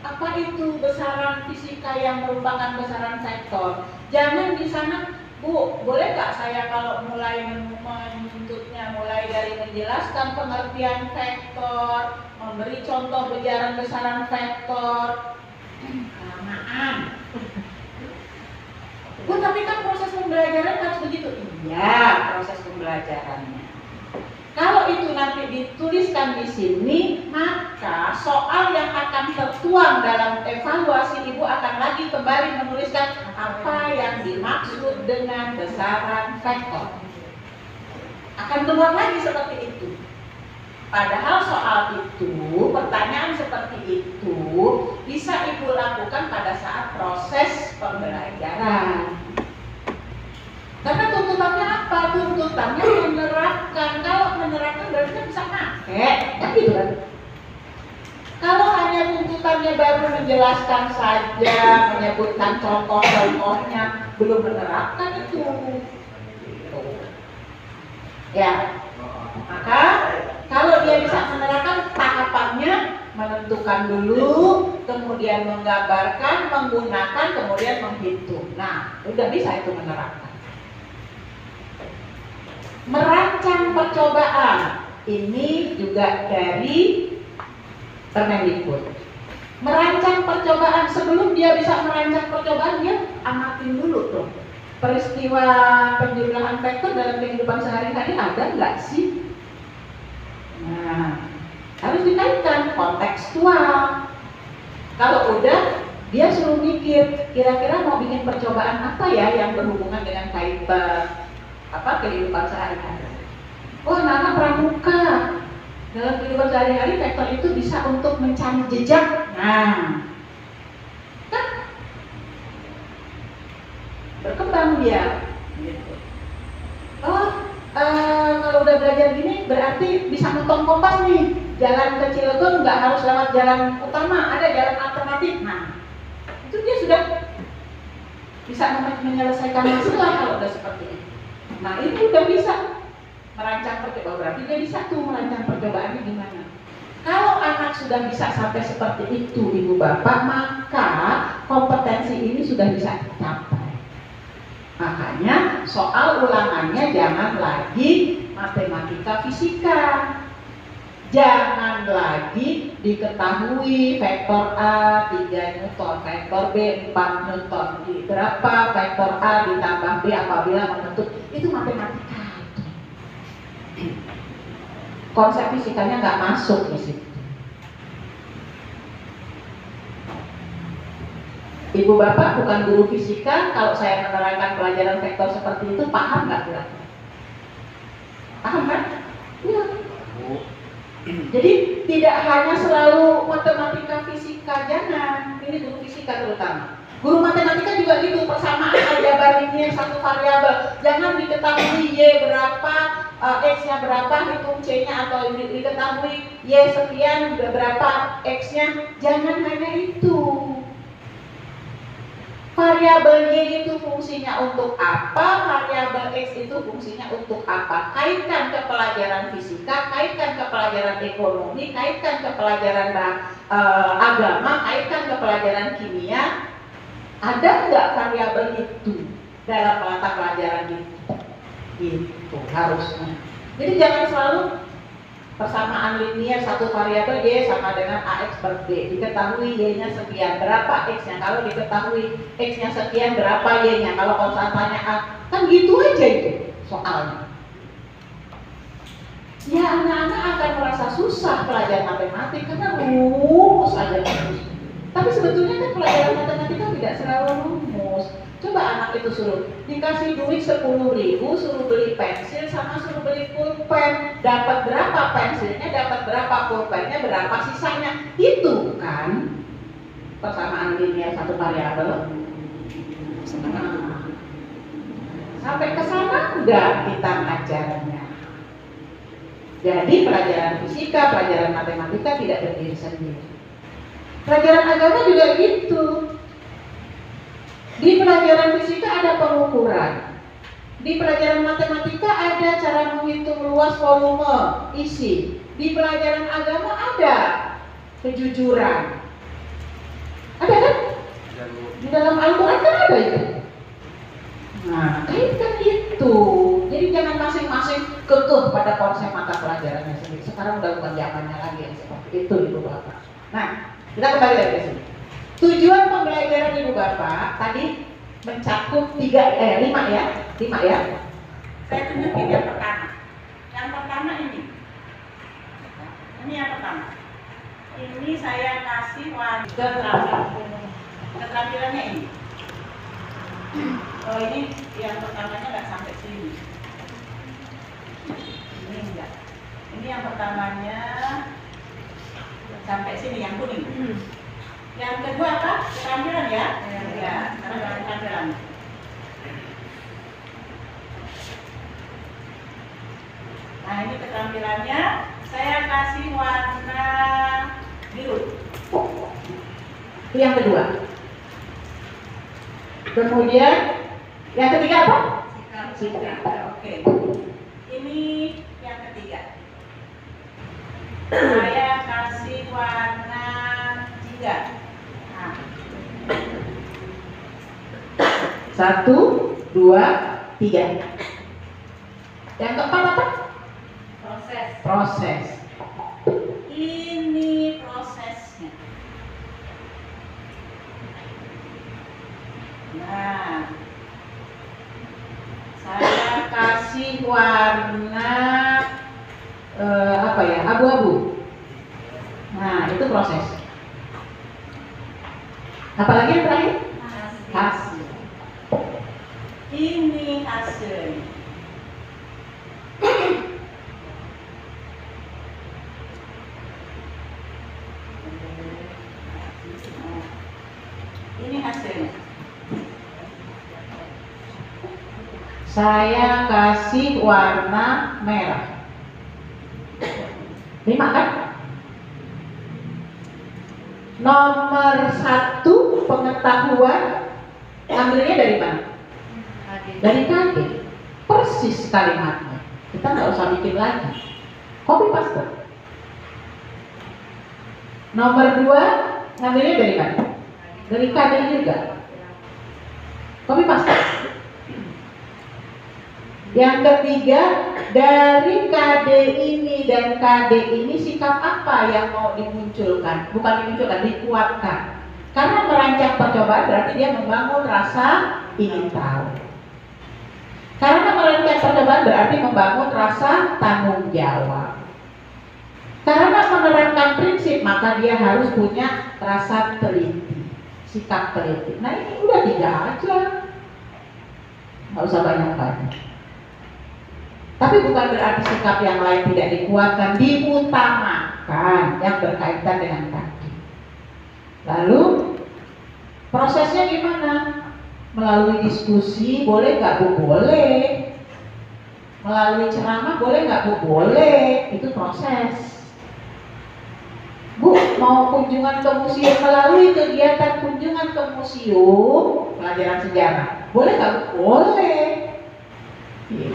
apa itu besaran fisika yang merupakan besaran sektor. Jangan di sana, Bu, boleh nggak saya kalau mulai menuntutnya mulai dari menjelaskan pengertian vektor, memberi contoh besaran vektor, kelamaan. Bu, tapi kan proses pembelajaran harus begitu. Iya, proses pembelajarannya. Kalau itu nanti dituliskan di sini, maka soal yang akan tertulis tertuang dalam evaluasi, Ibu akan lagi kembali menuliskan apa yang dimaksud dengan besaran vektor. Akan keluar lagi seperti itu. Padahal soal itu, pertanyaan seperti itu bisa Ibu lakukan pada saat proses pembelajaran. Karena tuntutannya apa? Tuntutannya menerapkan. Kalau menerapkan berarti kan bisa pakai, kan gitu kan? Kalau hanya tuntutannya baru menjelaskan saja, menyebutkan contoh-contohnya, belum menerapkan itu. Ya, maka kalau dia bisa menerapkan tahapannya, menentukan dulu, kemudian menggambarkan, menggunakan, kemudian menghitung. Nah, udah bisa itu menerapkan. Merancang percobaan, ini juga dari Permendikbud. Merancang percobaan, sebelum dia bisa merancang percobaan, dia amatin dulu tuh. Peristiwa penjumlahan vektor dalam kehidupan sehari-hari ada nggak sih? Nah, harus dikaitkan kontekstual. Kalau udah, dia suruh mikir, kira-kira mau bikin percobaan apa ya yang berhubungan dengan kaitan kehidupan sehari-hari. Oh, anak-anak pramuka. Dalam kehidupan sehari-hari, vektor itu bisa untuk mencari jejak. Nah, kan berkembang dia. Gitu. Oh, kalau udah belajar gini, berarti bisa nonton kompas nih. Jalan ke Cilegon nggak harus lewat jalan utama, ada jalan alternatif. Nah, itu dia sudah bisa menyelesaikan masalah kalau udah seperti itu. Nah, ini udah bisa merancang percobaan, berarti dia bisa tuh merancang percobaannya gimana. Kalau anak sudah bisa sampai seperti itu, Ibu Bapak, maka kompetensi ini sudah bisa dicapai. Makanya soal ulangannya jangan lagi matematika fisika. Jangan lagi diketahui vektor A 3 Newton, vektor B 4 Newton, berapa vektor A ditambah B apabila menentuk. Itu matematika. Konsep fisikanya nggak masuk di situ. Ibu Bapak bukan guru fisika, kalau saya menerangkan pelajaran vektor seperti itu, paham nggak kira-kira? Paham kan? Iya. Jadi tidak hanya selalu matematika fisika, jangan. Ini guru fisika terutama. Guru matematika juga gitu, persamaan aljabar linear satu variabel. Jangan diketahui Y berapa, X-nya berapa, hitung C-nya, atau diketahui Y sekian berapa X-nya. Jangan hanya itu. Variabel Y itu fungsinya untuk apa, variabel X itu fungsinya untuk apa. Kaitkan ke pelajaran fisika, kaitkan ke pelajaran ekonomi, kaitkan ke pelajaran agama, kaitkan ke pelajaran kimia. Ada nggak variabel itu dalam mata pelajaran itu? Itu harusnya. Jadi jangan selalu persamaan linear satu variabel Y sama dengan AX per B. Diketahui Y-nya sekian, berapa X-nya? Kalau diketahui X-nya sekian, berapa Y-nya? Kalau konstantanya A, kan gitu aja itu soalnya. Ya, anak-anak akan merasa susah pelajaran matematik karena rumus aja terus. Tapi sebetulnya kan pelajaran matematika tidak selalu rumus. Coba anak itu suruh dikasih duit 10.000, suruh beli pensil sama suruh beli pulpen. Dapat berapa pensilnya, dapat berapa pulpennya, berapa sisanya. Itu kan persamaan linear satu variabel. Nah, sampai ke sana enggak kita ngajarnya. Jadi pelajaran fisika, pelajaran matematika tidak berdiri sendiri. Pelajaran agama juga gitu. Di pelajaran fisika ada pengukuran. Di pelajaran matematika ada cara menghitung luas volume, isi. Di pelajaran agama ada kejujuran. Ada kan? Di dalam Al-Quran kan ada itu. Nah, kaitkan itu. Jadi jangan masing-masing kekeh pada konsep mata pelajarannya sendiri. Sekarang udah bukan zamannya lagi yang seperti itu, Ibu Bapak. Nah, kita kembali lagi ke sini. Tujuan pembelajaran Ibu Bapak tadi mencakup 5 ya. Saya tunjukin yang pertama. Yang pertama ini. Ini yang pertama. Ini saya kasih keterampilannya ini. Oh ini yang pertamanya nggak sampai sini. Ini enggak. Ini yang pertamanya sampai sini yang kuning. Yang kedua apa? Keterampilan ya? Ya, keterampilan. Nah ini keterampilannya. Saya kasih warna biru. Itu yang kedua. Kemudian yang ketiga apa? Sikap. Oke. Ini yang ketiga. Saya kasih warna jingga. Nah. 1, 2, 3. Yang keempat apa? Proses. Ini prosesnya. Nah, saya kasih warna apa ya? Abu-abu. Nah, itu proses. Apalagi yang terakhir? Hasil. Ini hasil. Ini hasilnya. Saya kasih warna merah. 5 kan? Nomor 1 pengetahuan ambilnya dari mana? Dari KD. Persis kalimatnya. Kita nggak usah bikin lagi. Copy paste. Nomor 2 ngambilnya dari mana? Dari KD juga. Copy paste. Yang ketiga, dari KD ini dan KD ini sikap apa yang mau dimunculkan? Bukan dimunculkan, dikuatkan. Karena merancang percobaan berarti dia membangun rasa ingin tahu. Karena merancang percobaan berarti membangun rasa tanggung jawab. Karena menerapkan prinsip maka dia harus punya rasa teliti, sikap teliti. Nah ini udah 3 aja, nggak usah banyak-banyak. Tapi bukan berarti sikap yang lain tidak dikuatkan, diutamakan yang berkaitan dengan tadi. Lalu prosesnya gimana? Melalui diskusi, boleh nggak Bu? Boleh. Melalui ceramah, boleh nggak Bu? Boleh. Itu proses. Bu, mau kunjungan ke museum, melalui kegiatan kunjungan ke museum pelajaran sejarah, boleh nggak Bu? Boleh. Gitu.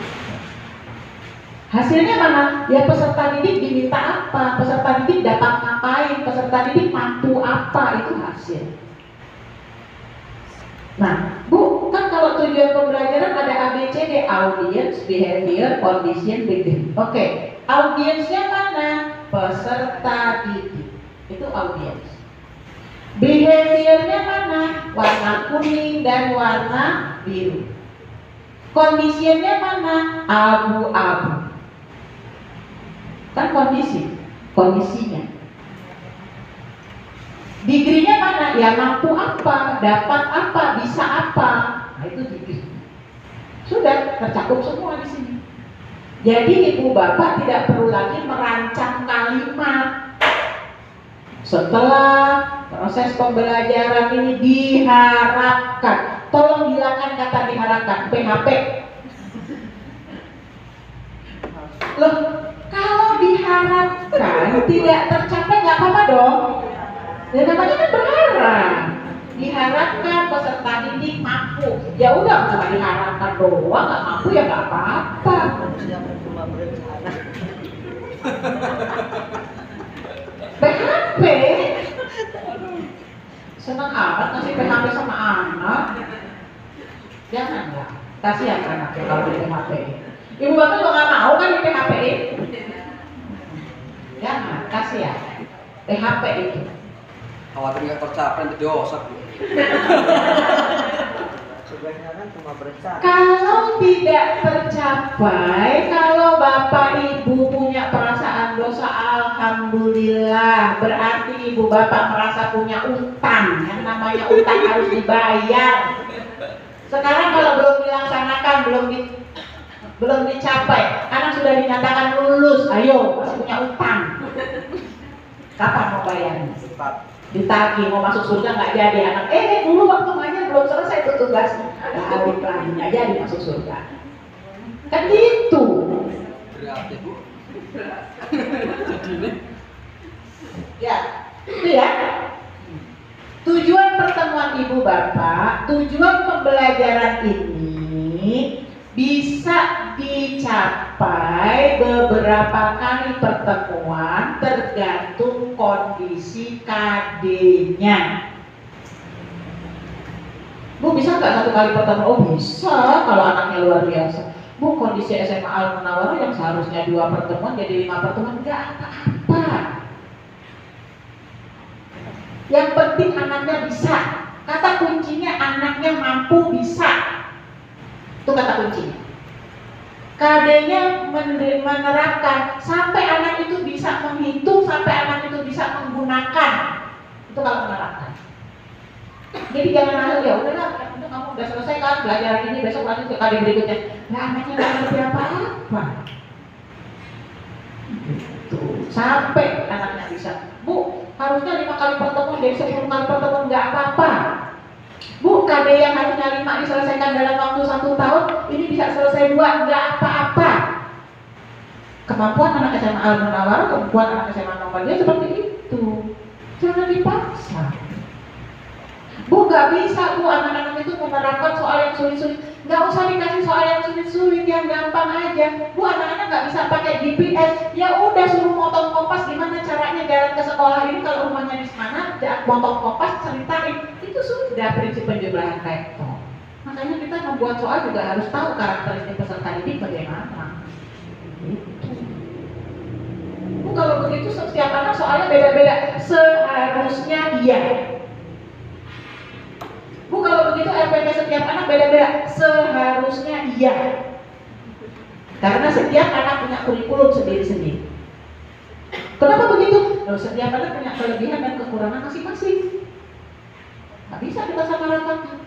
Hasilnya mana? Ya peserta didik diminta apa? Peserta didik dapat ngapain? Peserta didik mampu apa? Itu hasil. Nah, Bu, kan kalau tujuan pembelajaran ada ABCD, audience, behavior, condition, belief. Oke, audiensnya mana? Peserta didik. Itu audience. Behaviornya mana? Warna kuning dan warna biru. Conditionnya mana? Abu-abu. Kan kondisinya. Degree-nya mana? Ya mampu apa, dapat apa, bisa apa. Nah itu degree. Sudah tercakup semua di sini. Jadi ibu bapak tidak perlu lagi merancang kalimat. Setelah proses pembelajaran ini diharapkan, tolong hilangkan kata diharapkan, PHP. Loh, kalau diharapkan tidak tercapai nggak apa-apa dong. Ya namanya kan berharap. Diharapkan peserta didik mampu. Ya udah cuma diharapkan doang, nggak mampu ya nggak apa-apa. PHP. Senang amat ngasih PHP sama anak. Janganlah. Kasihan anaknya kalau di PHP. Ibu bapak juga nggak mau kan di PHP-in? Jangan, kasihan. PHP itu. Khawatir nggak tercapai nanti dosa. Kalau tidak tercapai, kalau bapak ibu punya perasaan dosa, alhamdulillah, berarti ibu bapak merasa punya utang, yang namanya utang harus dibayar. Sekarang kalau belum dilaksanakan, belum dicapai, anak sudah dinyatakan lulus, ayo masih punya utang. Kapan mau bayarnya? Ditagih, mau masuk surga nggak jadi anak. Dulu waktu ngajar belum selesai tuh tugasnya. Balik lagi nggak jadi masuk surga. Kan gitu. Berat ya Bu. Ya, itu ya. Tujuan pertemuan ibu bapak, tujuan pembelajaran ini bisa dicapai beberapa kali pertemuan tergantung kondisi KD-nya. Bu, bisa nggak satu kali pertemuan? Oh bisa, kalau anaknya luar biasa. Bu, kondisi SMA Al Munawwarah yang seharusnya 2 pertemuan jadi 5 pertemuan, nggak apa-apa. Yang penting anaknya bisa. Kata kuncinya anaknya mampu bisa. Itu kata kuncinya. KD-nya menerapkan sampai anak itu bisa menghitung, sampai anak itu bisa menggunakan. Itu kalau menerapkan. Jadi jangan asal ya udahlah, kamu udah selesai kan belajar ini, besok lanjut ke KD berikutnya. Nah, anaknya nggak ngerti apa-apa. Gitu. Sampai anaknya bisa. Bu, harusnya 5 kali pertemuan dari 10 kali pertemuan nggak apa-apa. Bu, KD yang harusnya 5 diselesaikan dalam waktu 1 tahun, ini bisa selesai 2, nggak apa-apa. Kemampuan anak SMA Al Munawwarah, kemampuan anak SMA Muhammadiyah seperti itu. Jangan dipaksa. Bu, nggak bisa Bu, anak-anak itu menerapkan soal yang sulit-sulit. Nggak usah dikasih soal yang sulit-sulit, yang gampang aja. Bu, anak-anak nggak bisa pakai GPS. Ya udah, suruh motong kompas gimana caranya jalan ke sekolah ini kalau rumahnya di sana, motong kompas, ceritain. Itu sudah prinsip penjumlahan vektor. Makanya kita membuat soal juga harus tahu karakteristik peserta didik bagaimana. Bu, kalau begitu setiap anak soalnya beda-beda. Seharusnya iya. Bu, kalau begitu RPP setiap anak beda-beda. Seharusnya iya. Karena setiap anak punya kurikulum sendiri-sendiri. Kenapa begitu? Setiap anak punya kelebihan dan kekurangan masing-masing. Nggak bisa kita samaratakan.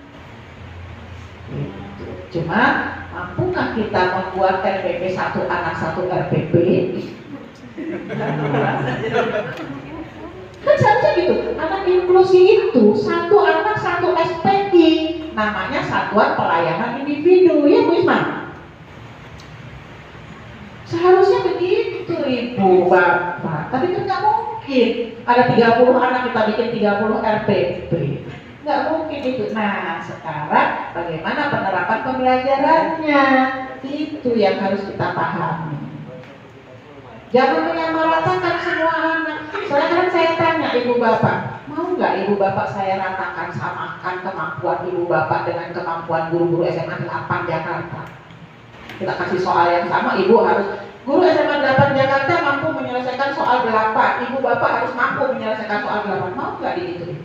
Cuma, mampukah kita membuat RPP 1 anak 1 RPP? Kan seharusnya gitu. Anak inklusi itu 1 anak 1 SPI, namanya Satuan Pelayanan Individu, ya Bu Isma. Seharusnya begitu Ibu Bapak. Tapi kan nggak mungkin ada 30 anak kita bikin 30 RPP. Nggak mungkin itu. Nah, sekarang bagaimana penerapan pembelajarannya? Itu yang harus kita pahami. Jangan menyamaratakan semua anak. Sekarang saya tanya Ibu Bapak, mau nggak Ibu Bapak saya ratakan, samakan kemampuan Ibu Bapak dengan kemampuan guru-guru SMA 8 Jakarta? Kita kasih soal yang sama, Ibu harus, guru SMA 8 Jakarta mampu menyelesaikan soal 8, Ibu Bapak harus mampu menyelesaikan soal 8. Mau nggak dihitung?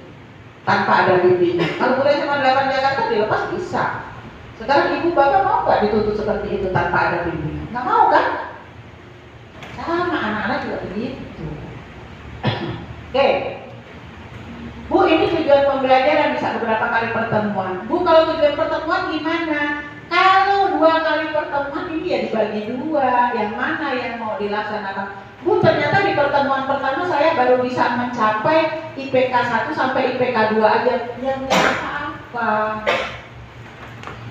Tanpa ada bimbingan. Kalau guru SMA 8 Jakarta dilepas bisa. Sekarang Ibu Bapak mau nggak dituntut seperti itu tanpa ada bimbingan? Nggak mau kan? Sama anak-anak juga begitu. Oke. Bu, ini tujuan pembelajaran bisa beberapa kali pertemuan. Bu, kalau tujuan pertemuan gimana? Kalau 2 kali pertemuan ini ya dibagi 2. Yang mana yang mau dilaksanakan? Bu, ternyata di pertemuan pertama saya baru bisa mencapai IPK 1 sampai IPK 2 aja. Yang apa-apa.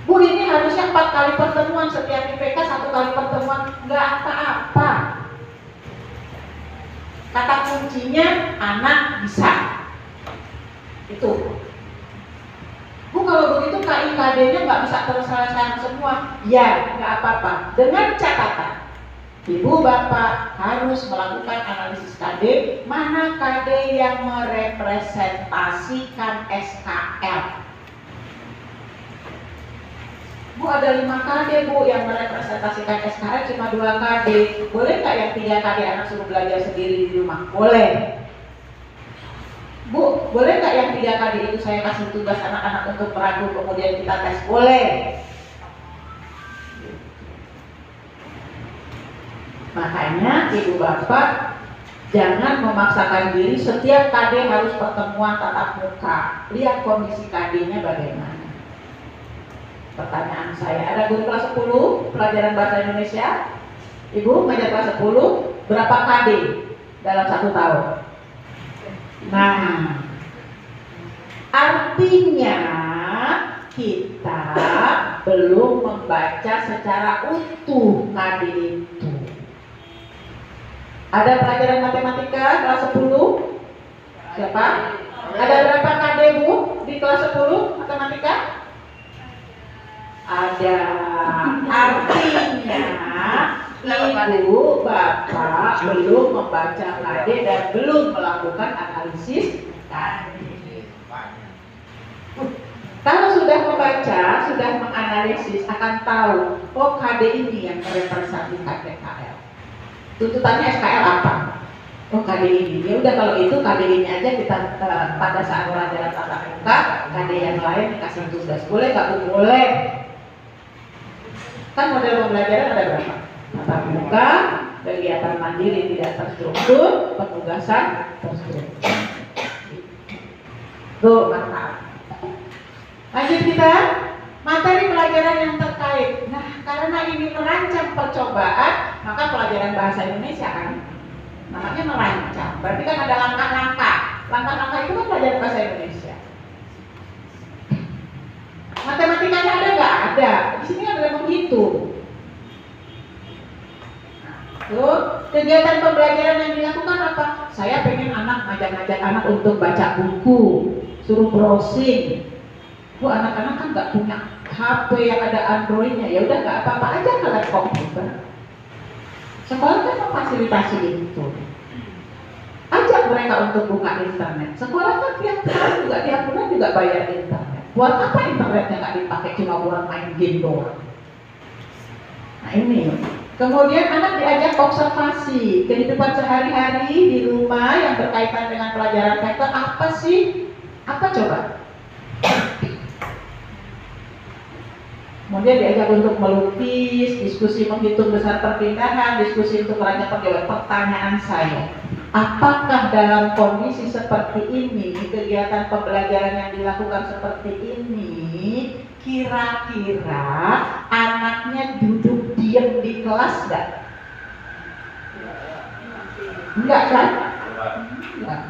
Bu, ini harusnya 4 kali pertemuan, setiap IPK 1 kali pertemuan. Nggak apa-apa. Kata kuncinya anak bisa. Itu. Bu, kalau begitu KIKD-nya nggak bisa terselesaikan semua. Ya, nggak apa-apa. Dengan catatan, Ibu Bapak harus melakukan analisis KD. Mana KD yang merepresentasikan SKL? Bu, ada 5 KD Bu yang merepresentasikan SKL, cuma 2 KD. Boleh nggak yang 3 KD anak suruh belajar sendiri di rumah? Boleh. Bu, boleh nggak yang 3 KD itu saya kasih tugas anak-anak untuk merangkum kemudian kita tes? Boleh. Makanya Ibu Bapak Jangan memaksakan diri setiap KD harus pertemuan tatap muka. Lihat kondisi KD-nya bagaimana. Pertanyaan saya, ada guru kelas 10 pelajaran bahasa Indonesia? Ibu ngajar kelas 10, berapa KD dalam 1 tahun? Nah, artinya kita belum membaca secara utuh KD itu. Ada pelajaran matematika kelas 10? Siapa? Ada berapa KD Bu di kelas 10 matematika? Ada. Artinya Ibu, Bapak belum membaca KD dan belum melakukan analisis KD. Kalau sudah membaca, sudah menganalisis, akan tahu, oh KD ini yang merepresentasikan PKL. Tuntutannya SKL apa? Oh KD ini. Ya udah kalau itu KD ini aja kita pada saat pelajaran tatap muka, KD yang lain dikasih tugas. Boleh nggak Bu? Boleh. Kan model pembelajaran ada berapa? Tatap muka, kegiatan mandiri tidak terstruktur, penugasan terstruktur. Tuh, mantap. Lanjut kita, materi pelajaran yang terkait. Nah, karena ini merancang percobaan, maka pelajaran bahasa Indonesia kan namanya merancang. Berarti kan ada langkah-langkah. Langkah-langkah itu kan pelajaran bahasa Indonesia. Matematikanya ada nggak? Ada. Di sini ada menghitung. Tuh, kegiatan pembelajaran yang dilakukan apa? Saya pengen ngajak anak untuk baca buku, suruh browsing. Bu, anak-anak kan nggak punya HP yang ada Androidnya, ya udah nggak apa-apa aja kalian komputer. Sekolah kan memfasilitasi itu. Ajak mereka untuk buka internet. Sekolah kan tiap hari juga tiap bulan juga bayar internet. Buat apa internetnya nggak dipakai cuma buat main game doang? Nah ini. Kemudian anak diajak observasi kehidupan sehari-hari di rumah yang berkaitan dengan pelajaran vektor. Apa sih? Apa coba? Kemudian diajak untuk melukis, diskusi menghitung besar perpindahan, diskusi untuk merancang perjalanan. Pertanyaan saya, apakah dalam kondisi seperti ini, kegiatan pembelajaran yang dilakukan seperti ini, kira-kira anaknya duduk diam di kelas enggak? Enggak kan? Enggak.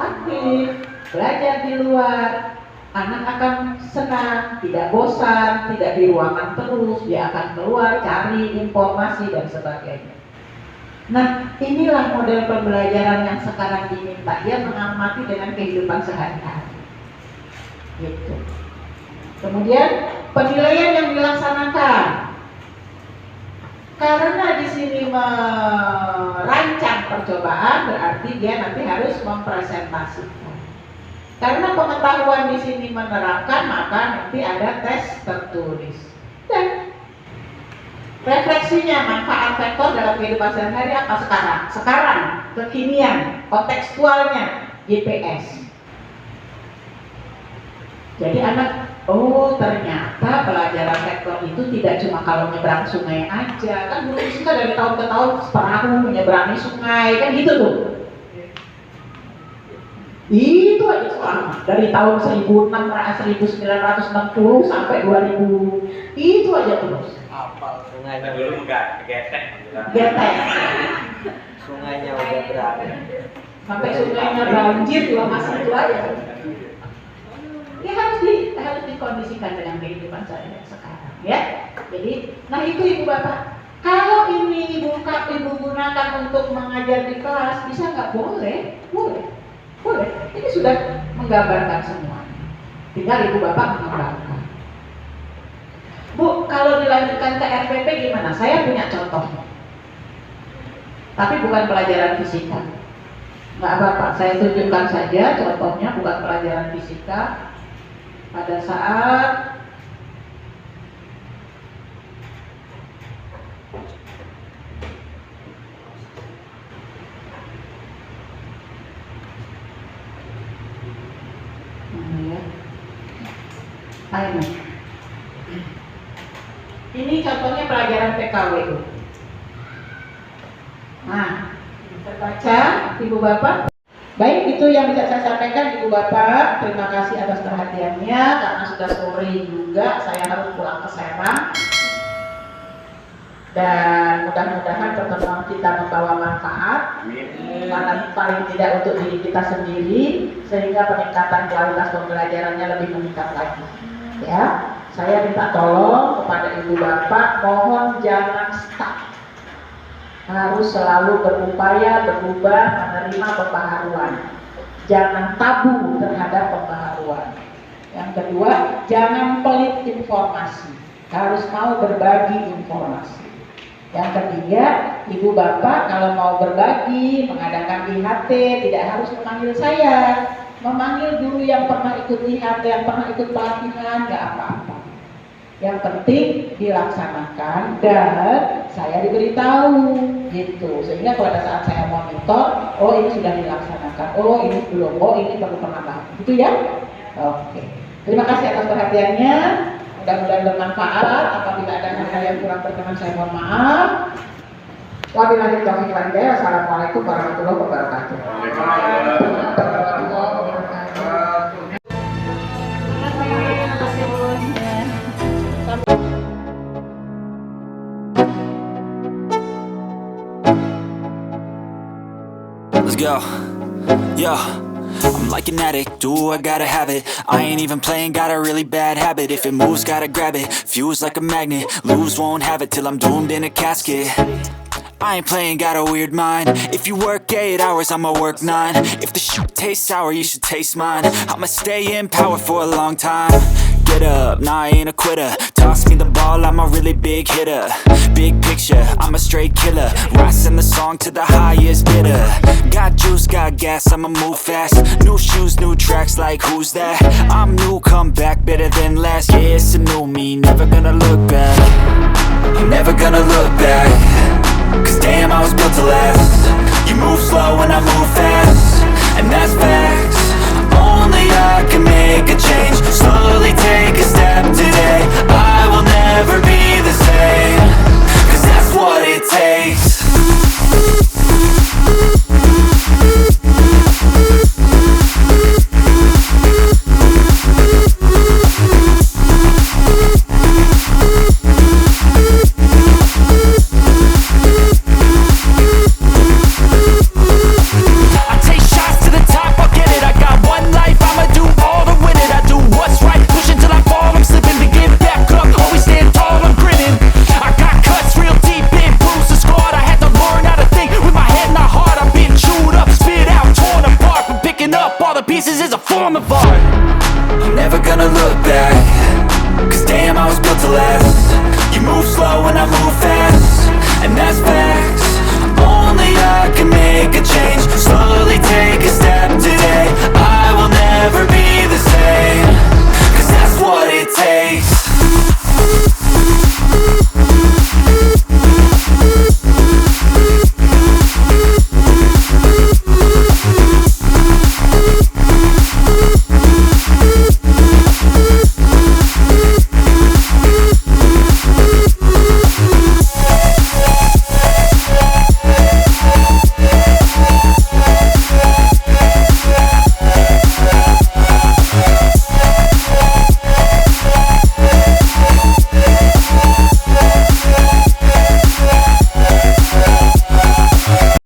Aktif, belajar di luar. Anak akan senang, tidak bosan, tidak di ruangan terus, dia akan keluar, cari informasi dan sebagainya. Nah, inilah model pembelajaran yang sekarang diminta, dia mengamati dengan kehidupan sehari-hari. Gitu. Kemudian penilaian yang dilaksanakan, karena di sini merancang percobaan, berarti dia nanti harus mempresentasikan. Karena pengetahuan di sini menerapkan, maka nanti ada tes tertulis. Dan refleksinya manfaat vektor dalam kehidupan sehari-hari apa sekarang? Sekarang, kekinian, kontekstualnya, GPS. Jadi anak, oh ternyata pelajaran vektor itu tidak cuma kalau nyebrang sungai aja. Kan guru fisika dari tahun ke tahun perahu menyeberangi sungai, kan gitu tuh. Itu aja selama dari tahun 1960 sampai 2000 itu aja terus. Apal sungainya dulu enggak getek. Getek. Sungainya udah berapa? Sampai sungainya banjir juga masih itu aja. Ini harus dikondisikan dengan kehidupan saya sekarang, ya. Jadi, nah itu Ibu Bapak. Kalau ini Ibu gunakan untuk mengajar di kelas, bisa nggak? Boleh, boleh. Boleh, ini sudah menggambarkan semua. Tinggal Ibu Bapak mengembangkan. Bu, kalau dilanjutkan ke RPP gimana? Saya punya contohnya. Tapi bukan pelajaran fisika. Nggak apa-apa, saya tunjukkan saja contohnya, bukan pelajaran fisika. Pada saat ini contohnya pelajaran PKW. Nah, terbaca, Ibu Bapak. Baik, itu yang bisa saya sampaikan Ibu Bapak. Terima kasih atas perhatiannya. Karena sudah sore juga, saya harus pulang ke Serang. Dan mudah-mudahan pertemuan kita membawa manfaat. Karena paling tidak untuk diri kita sendiri, sehingga peningkatan kualitas pembelajarannya lebih meningkat lagi. Ya, saya minta tolong kepada Ibu Bapak, mohon jangan stuck. Harus selalu berupaya berubah, menerima pembaharuan. Jangan tabu terhadap pembaharuan. Yang kedua, jangan pelit informasi. Harus mau berbagi informasi. Yang ketiga, Ibu Bapak kalau mau berbagi, mengadakan IHT, tidak harus memanggil saya. Memanggil guru yang pernah ikut IHT, yang pernah ikut pelatihan, nggak apa-apa. Yang penting dilaksanakan dan saya diberitahu gitu, sehingga pada saat saya monitor, oh ini sudah dilaksanakan, oh ini belum, oh ini perlu penambahan, gitu ya. Oke, terima kasih atas perhatiannya, mudah-mudahan bermanfaat. Apabila ada hal-hal yang kurang berkenan saya mohon maaf. Wabillahi taufiq wal hidayah. Wassalamualaikum warahmatullahi wabarakatuh. Let's go. Yo, I'm like an addict, do I gotta have it. I ain't even playing, got a really bad habit. If it moves, gotta grab it, fuse like a magnet. Lose, won't have it till I'm doomed in a casket. I ain't playing, got a weird mind. If you work 8 hours, I'ma work 9. If the shoot tastes sour, you should taste mine. I'ma stay in power for a long time. Get up, nah, I ain't a quitter. Toss me the ball, I'm a really big hitter. Big picture, I'm a straight killer. Rising the song to the highest bidder. Got juice, got gas, I'ma move fast. New shoes, new tracks, like who's that? I'm new, come back, better than last. Yeah, it's a new me, never gonna look back. I'm never gonna look back. Cause damn, I was built to last. You move slow and I move fast, and that's facts. Only I can make a change. Slowly take a step today. I will never be the same. Cause that's what it takes. Pieces is a form of art. I'm never gonna look back. Cause damn, I was built to last. You move slow and I move fast, and that's facts. Only I can make a change. Slowly take a step